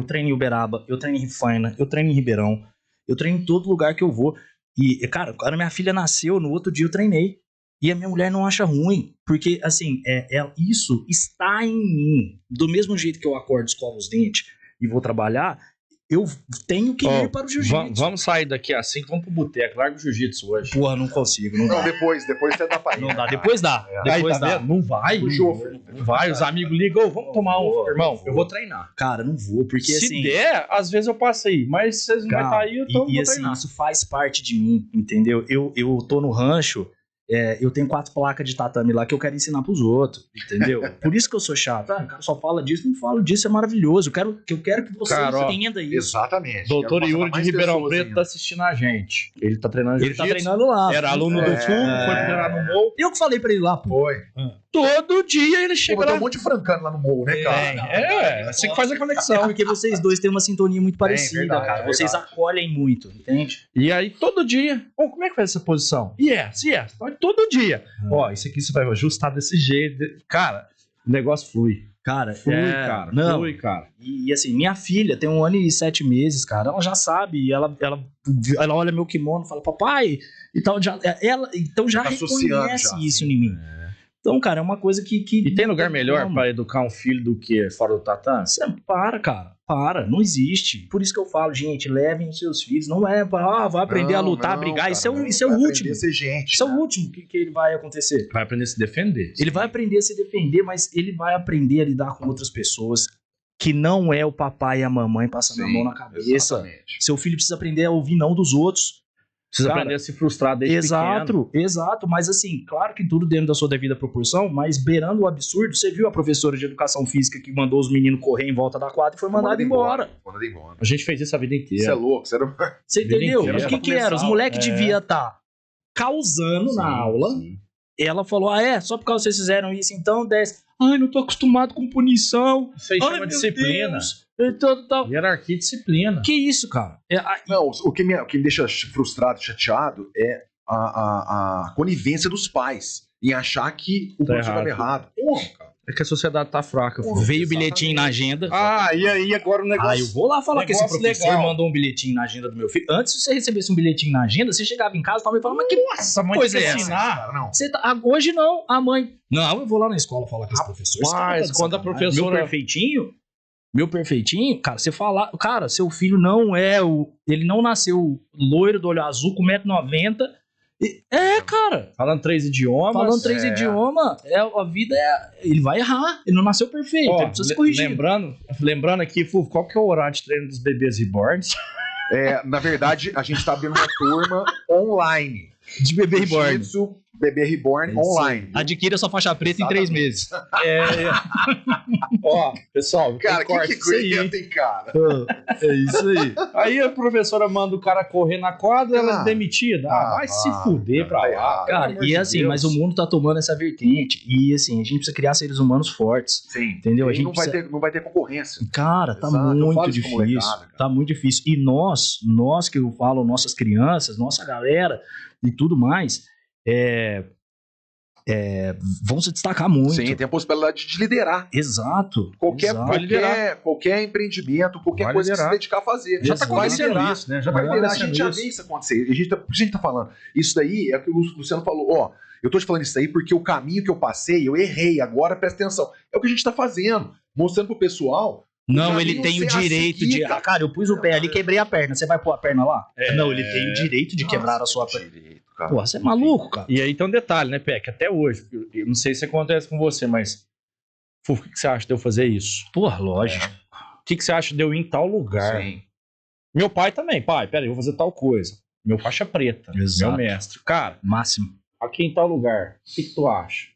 treino em Uberaba, eu treino em Rifaina, eu treino em Ribeirão, eu treino em todo lugar que eu vou. E, cara, quando minha filha nasceu, no outro dia eu treinei. E a minha mulher não acha ruim, porque, assim, isso está em mim. Do mesmo jeito que eu acordo, escovo os dentes e vou trabalhar, eu tenho que ir para o jiu-jitsu. Vamos sair daqui assim, vamos pro boteco, larga o jiu-jitsu hoje. Porra, não consigo, não Não, dá. depois você dá pra ir. Não dá, cara. depois dá. Aí, Depois tá dá. vendo? Não vai, não vai. Os amigos ligam, vamos tomar um. Irmão, eu vou treinar. Cara, não vou, porque Se assim... der, às vezes eu passo aí, mas vocês não vão estar aí, então eu e vou assim, treinar. isso faz parte de mim, entendeu? Eu tô no rancho, eu tenho 4 placas de tatame lá que eu quero ensinar pros outros, entendeu? Por isso que eu sou chato. O cara só fala disso, não falo disso, é maravilhoso. Eu quero que você Cara, ó, entenda isso. Exatamente. Doutor Quero passar Yuri pra de mais Ribeirão pessoas Preto ainda. tá assistindo a gente. Ele tá treinando Ele tá jiu-jitsu. treinando lá. Era aluno do FUM, foi treinar no MOL. Eu que falei pra ele lá, pô. Foi. Todo dia ele chega Pô, tem lá. um monte de francano lá no morro, né, cara? Assim que faz a É conexão. porque vocês dois têm uma sintonia muito parecida, verdade, cara. é Vocês verdade. acolhem muito, entende? E aí, todo dia. Como é que faz essa posição? Yes. Então, todo dia. Isso aqui você vai ajustar desse jeito. Cara, o negócio flui. Cara, Flui, cara. E assim, minha filha tem 1 ano e 7 meses, cara. Ela já sabe, ela olha meu kimono e fala, papai, e tal, já Tá associando reconhece já, isso sim. em mim. Então, cara, é uma coisa que E tem lugar melhor como. pra educar um filho do que fora do tatame? Você para, não existe. Por isso que eu falo, gente, levem os seus filhos, não é para, vai aprender a lutar, a brigar, cara, isso é o vai último. aprender a ser gente. Isso é o último que ele vai acontecer. Vai aprender a se defender. Ele vai aprender a se defender, mas ele vai aprender a lidar com outras pessoas que não é o papai e a mamãe passando a mão na cabeça. Exatamente. Seu filho precisa aprender a ouvir não dos outros. Precisa Cara, aprender a se frustrar desde pequeno. Exato, mas assim, claro que tudo dentro da sua devida proporção, mas beirando o absurdo, você viu a professora de educação física que mandou os meninos correr em volta da quadra e foi mandado embora. Mandado embora. A gente fez isso a vida inteira. Isso é louco. Você era... Você entendeu? inteira. O que era? Os moleques É. deviam estar causando na aula. Sim. Ela falou, só por causa que vocês fizeram isso, então 10. Ai, não tô acostumado com punição. Isso aí Ai, chama meu disciplina. Deus. Então, tal. Hierarquia e disciplina. Que isso, cara? Não, o que me deixa frustrado, chateado, é a conivência dos pais em achar que o Tá professor estava errado. errado. Porra, cara. É que a sociedade tá fraca. filho. Veio o bilhetinho na agenda. E aí agora o negócio... Eu vou lá falar que esse negócio professor legal. mandou um bilhetinho na agenda do meu filho. Antes, se você recebesse um bilhetinho na agenda, você chegava em casa e falava, mas que Nossa, mãe, coisa tem é que essa? ensinar. Cara, não. hoje não, a mãe. Não, eu vou lá na escola falar com esse professor. Esse cara Mas tá de quando a sacanagem. professora- Meu perfeitinho, cara, você falar, cara, seu filho não é ele não nasceu loiro do olho azul com 1,90 m. Cara, Falando 3 idiomas. falando 3 idiomas, a vida ele vai errar, ele não nasceu perfeito, Ó, ele precisa se corrigir. lembrando aqui, Fulvio, qual que é o horário de treino dos bebês reborns? Na verdade, a gente tá abrindo uma turma online. De bebê reborn. Jiu-jitsu bebê reborn online. Adquira sua faixa preta em 3 meses. Ó, pessoal, Cara, tem corte que disso aí, hein? tem, cara? É isso aí. Aí a professora manda o cara correr na quadra, ela é Ah. demitida. Vai se fuder pra tá lá. errado. pelo Cara, amor e de assim, Deus. mas o mundo tá tomando essa vertente. E assim, a gente precisa criar seres humanos fortes. Sim. Entendeu? A E gente não vai ter concorrência. Cara, tá Exato, eu falo muito isso pra difícil. molecada, cara. Tá muito difícil. E nós que eu falo, nossas crianças, nossa galera e tudo mais, vão se destacar muito. Sim, tem a possibilidade de liderar. Exato. Qualquer empreendimento, qualquer Vai coisa que liderar. se dedicar a fazer. Já tá Vai acontecendo liderar. isso, né? Já Vai tá liderar. A acontecendo gente já isso. vê isso acontecer. Por que a gente tá falando? Isso daí é o que o Luciano falou. Ó, eu tô te falando isso aí porque o caminho que eu passei, eu errei. Agora presta atenção. É o que a gente tá fazendo. Mostrando pro pessoal. Não, O ele caminho tem o você a direito seguir, de. cara. Cara, eu pus o pé ali, quebrei a perna. Você vai pôr a perna lá? Não, ele tem o direito de quebrar a sua perna. Direito, cara. Pô, você é maluco, cara. E aí tem um detalhe, né, Peck? Até hoje, eu não sei se acontece com você, mas Fufo, o que você acha de eu fazer isso? Porra, lógico. O que você acha de eu ir em tal lugar? Sim. Meu pai também. Pai, peraí, eu vou fazer tal coisa. Meu faixa preta, Exato. meu mestre. Cara, Máximo. aqui em tal lugar, o que tu acha?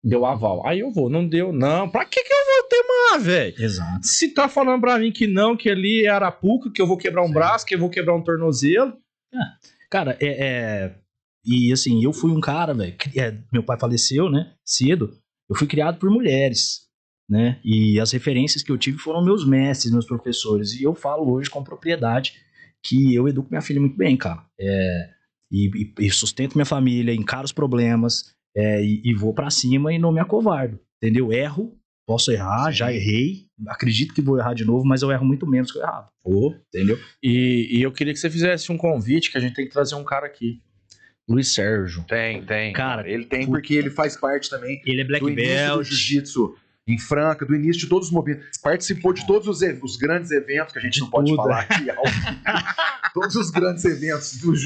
Deu aval. Aí eu vou, não deu, não. Pra que eu vou teimar, velho? Exato. Se tá falando pra mim que não, que ali é Arapuca, que eu vou quebrar um braço, que eu vou quebrar um tornozelo. Cara, E assim, eu fui um cara, velho. Meu pai faleceu, né? Cedo. Eu fui criado por mulheres, né? E as referências que eu tive foram meus mestres, meus professores. E eu falo hoje com propriedade que eu educo minha filha muito bem, cara. E sustento minha família, encaro os problemas, e vou pra cima e não me acovardo, entendeu? Erro, posso errar, já errei, acredito que vou errar de novo, mas eu erro muito menos que eu errava. Entendeu? E eu queria que você fizesse um convite, que a gente tem que trazer um cara aqui. Luiz Sérgio. Tem. Cara, ele tem porque ele faz parte também Ele é black do início do belt. jiu-jitsu em Franca, do início de todos os movimentos. Participou de todos os grandes eventos que a gente De não pode tudo. falar aqui. Todos os grandes eventos do Cara,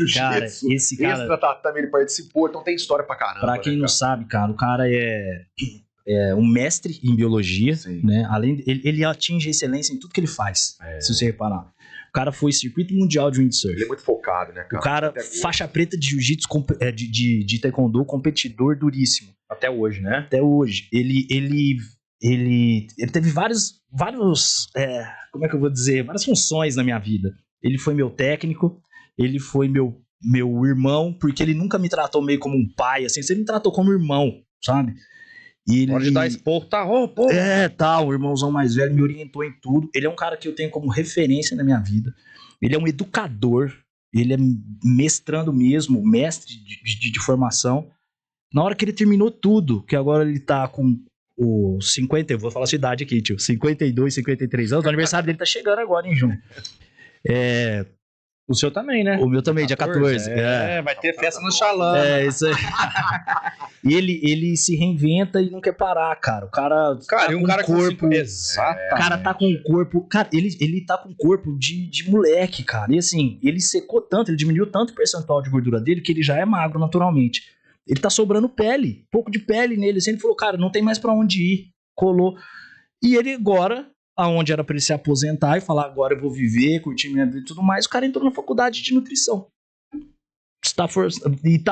jiu-jitsu. esse cara, Extra-tatame ele participou, então tem história pra caramba. pra quem né, não cara? sabe, cara, o cara é um mestre em biologia, Sim. né? Além ele atinge excelência em tudo que ele faz, se você reparar. O cara foi circuito mundial de windsurf. Ele é muito focado, né, cara? O cara, Até hoje. faixa preta de jiu-jitsu, de taekwondo, competidor duríssimo. Até hoje, né? Até hoje. Ele teve vários como é que eu vou dizer? Várias funções na minha vida. Ele foi meu técnico, ele foi meu irmão, porque ele nunca me tratou meio como um pai, assim, ele me tratou como irmão, sabe? E ele, Pode dar esporro, tá? Pô. o irmãozão mais velho me orientou em tudo. Ele é um cara que eu tenho como referência na minha vida. Ele é um educador, ele é mestrando mesmo, mestre de formação. Na hora que ele terminou tudo, que agora ele tá com o 50, eu vou falar a sua idade aqui, tio, 52, 53 anos, o aniversário dele tá chegando agora, hein, junho. O seu também, né? O meu também, dia 14. Vai ter festa no Xalã. Isso aí. E ele se reinventa e não quer parar, cara. O cara Cara, tá e um com cara corpo. Exatamente. O cara tá com um corpo. Cara, ele tá com um corpo de moleque, cara. E assim, ele secou tanto, ele diminuiu tanto o percentual de gordura dele que ele já é magro naturalmente. Ele tá sobrando pele, pouco de pele nele. Assim, ele falou, cara, não tem mais pra onde ir. Colou. E ele agora, aonde era pra ele se aposentar e falar, agora eu vou viver, curtir minha vida e tudo mais, o cara entrou na faculdade de nutrição.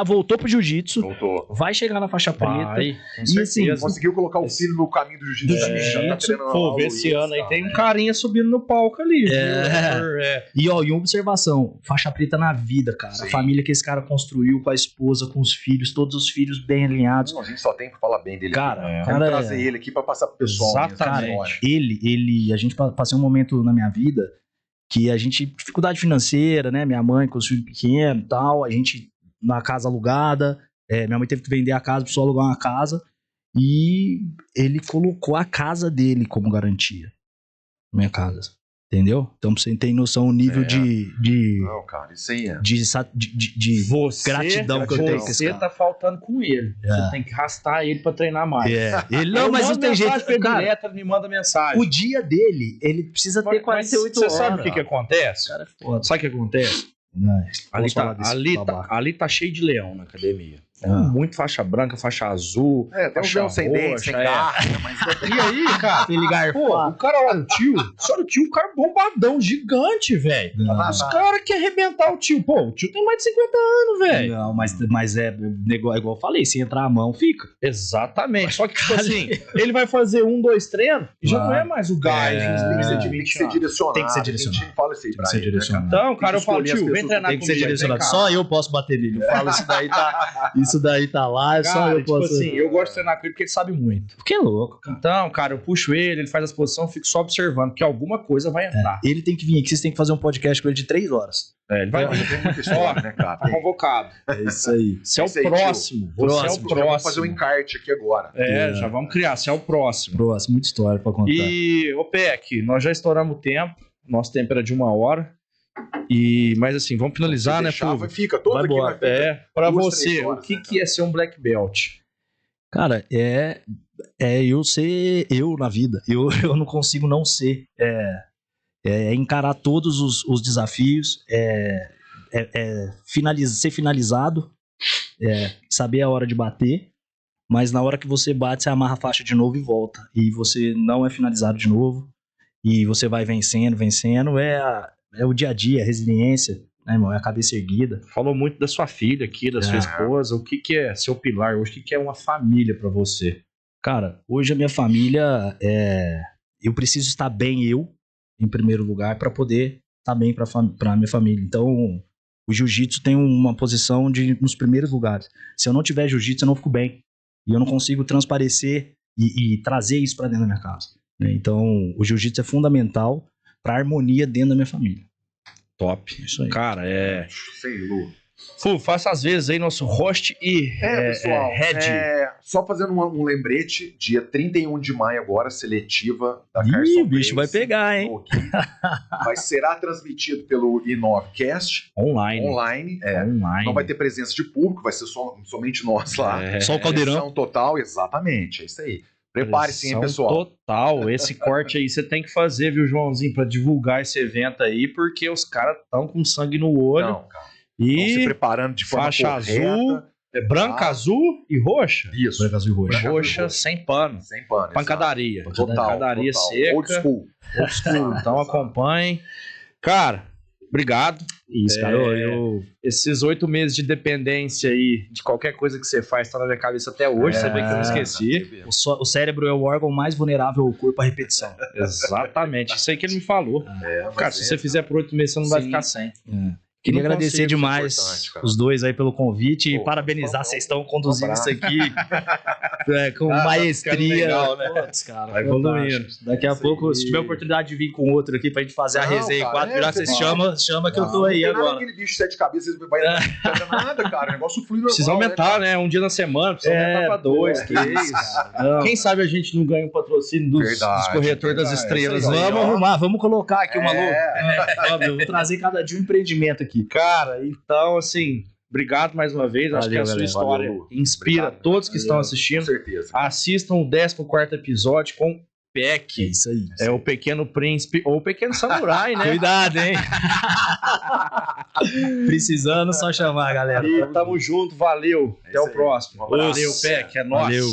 Voltou pro jiu-jitsu, Voltou. vai chegar na faixa preta. Vai, com E certeza. assim, Conseguiu colocar o filho no caminho do jiu-jitsu. Do Já tá jiu-jitsu. treinando Pô, lá, vê o esse Luiz, ano aí tá? tem um carinha subindo no palco ali. Viu? E ó, e uma observação, faixa preta na vida, cara. Sim. A família que esse cara construiu com a esposa, com os filhos, todos os filhos bem alinhados. Não, a gente só tem pra falar bem dele. Cara, aqui. cara, Vamos trazer ele aqui pra passar pro pessoal. mesmo, Exatamente. essa história. a gente passei um momento na minha vida que a gente, dificuldade financeira, né? Minha mãe com os filhos pequenos e tal, a gente na casa alugada, minha mãe teve que vender a casa, precisou alugar uma casa, e ele colocou a casa dele como garantia. Minha casa. Entendeu? Então você tem noção o nível de Não, cara, isso aí é. gratidão que eu tenho com esse Você cara. tá faltando com ele. Você tem que arrastar ele pra treinar mais. Ele não, mas não tem jeito. Cara, Direto, ele me manda mensagem. o dia dele, ele precisa ter 48 Você horas. sabe o que acontece? Cara, é foda. Sabe o que acontece? Ali tá cheio de leão na academia. Muito faixa branca, faixa azul. Tem um faixa João sem dente, sem carne, mas E aí, cara? Ele Pô, o cara olha o tio. Só o tio, um cara bombadão, gigante, velho. Os caras querem arrebentar o tio. Pô, o tio tem mais de 50 anos, velho. Não, mas é igual eu falei, se entrar a mão, fica. Exatamente. Só que, tipo assim, ele vai fazer 1, 2 treinos e já não é mais o gás. Tem que ser direcionado. Tem que ser direcionado. A gente fala isso aí pra Tem que ser ele, né, direcionado. cara? Então, cara, eu falo, tio, vem treinar Tem que ser comigo aí, direcionado. vem cá. Só eu posso bater nele. Eu falo, isso daí tá lá, só Cara, eu tipo posso. assim, eu gosto de treinar com ele porque ele sabe muito. Porque é louco, cara. Então, cara, eu puxo ele faz as posições, eu fico só observando, que alguma coisa vai entrar. Ele tem que vir aqui, vocês têm que fazer um podcast com ele de 3 horas. Ele vai vir. Tem muita história, né, cara? Tá convocado. É isso aí. Você é o Isso aí, próximo. Você é o Próximo. próximo. Vamos fazer um encarte aqui agora. Já vamos criar. Você é o próximo. Próximo, muita história pra contar. E, ô Peck, nós já estouramos o tempo. Nosso tempo era de 1 hora. Mas assim, vamos finalizar, Se né, deixar, Fulvio? fica todo Vai aqui. embora. Pra 2, você, 3 horas, o que, né, que é ser um black belt? Cara, é eu ser eu na vida. Eu não consigo não ser. É encarar todos os desafios, ser finalizado, saber a hora de bater, mas na hora que você bate, você amarra a faixa de novo e volta. E você não é finalizado de novo, e você vai vencendo. É o dia a dia, a resiliência, né, irmão? É a cabeça erguida. Falou muito da sua filha aqui, da sua esposa. O que, que é seu pilar hoje? O que, que é uma família pra você? Cara, hoje a minha família eu preciso estar bem em primeiro lugar para poder estar bem para minha família. Então, o jiu-jitsu tem uma posição nos primeiros lugares. Se eu não tiver jiu-jitsu, eu não fico bem. E eu não consigo transparecer e trazer isso para dentro da minha casa, né? Então, o jiu-jitsu é fundamental para a harmonia dentro da minha família. Top. Isso aí. Cara, Sem Lu. Fu, faça às vezes aí nosso host e Pessoal, head. só fazendo um lembrete, dia 31 de maio agora, seletiva da Ih, Carson o bicho vai Gracie. pegar, hein? Será transmitido pelo I9Cast, Online. online. Online. Não vai ter presença de público, vai ser somente nós lá. Só o caldeirão. Pressão total, exatamente, é isso aí. Prepare-se, hein, Pressão pessoal. Total. Esse corte aí você tem que fazer, viu, Joãozinho, pra divulgar esse evento aí, porque os caras estão com sangue no olho. Não, cara. Estão se E preparando de forma faixa correta. azul, branca, azul e roxa. Isso. Branco, azul e roxo. Branca, Roxa azul e sem pano. Sem pano. Pancadaria. exato. Total. Pancadaria total. seca. Old school. Old school. Então acompanhem. Cara, obrigado. Isso, cara. Esses 8 meses de dependência aí, de qualquer coisa que você faz, tá na minha cabeça até hoje. Você vê que eu não esqueci. O cérebro é o órgão mais vulnerável ao corpo à repetição. Exatamente. Isso aí que ele me falou. Cara, se você fizer por 8 meses, você não vai Sim. ficar sem. Queria Não agradecer consigo, demais isso é importante, cara. os dois aí pelo convite Pô, e parabenizar, por favor. vocês estão conduzindo Um isso abraço. aqui com tá maestria. ficando legal, né? Putz, cara, Vai fantástico. evoluindo. Daqui a Isso pouco, aí. se tiver oportunidade de vir com outro aqui pra gente fazer a Não, resenha em cara, 4 virar, você vocês fala. chama que eu tô Não aí tem nada agora. aquele bicho de 7 cabeças, vai nada, cara. O negócio flui normal. Precisa aumentar, né? Um dia na semana, precisa aumentar pra 2, que 3. isso. Não. Quem sabe a gente não ganha um patrocínio dos Verdade, corretores das verdade. estrelas. Isso aí, Vamos Vamos arrumar. arrumar, vamos colocar aqui o maluco. É. Vamos, eu vou trazer cada dia um empreendimento aqui. Cara, então, assim, obrigado mais uma vez. Acho que a Valeu, sua galera. história Valeu, Lu. inspira Obrigado. todos que estão Valeu. Com assistindo. certeza. Assistam o 14º episódio com Peck. Isso aí. É o Pequeno Príncipe ou o Pequeno Samurai, né? Cuidado, hein? Precisando, só chamar, galera. E tamo junto, valeu. Até isso o aí. próximo. Um abraço. Valeu, Peck, é nóis. Valeu.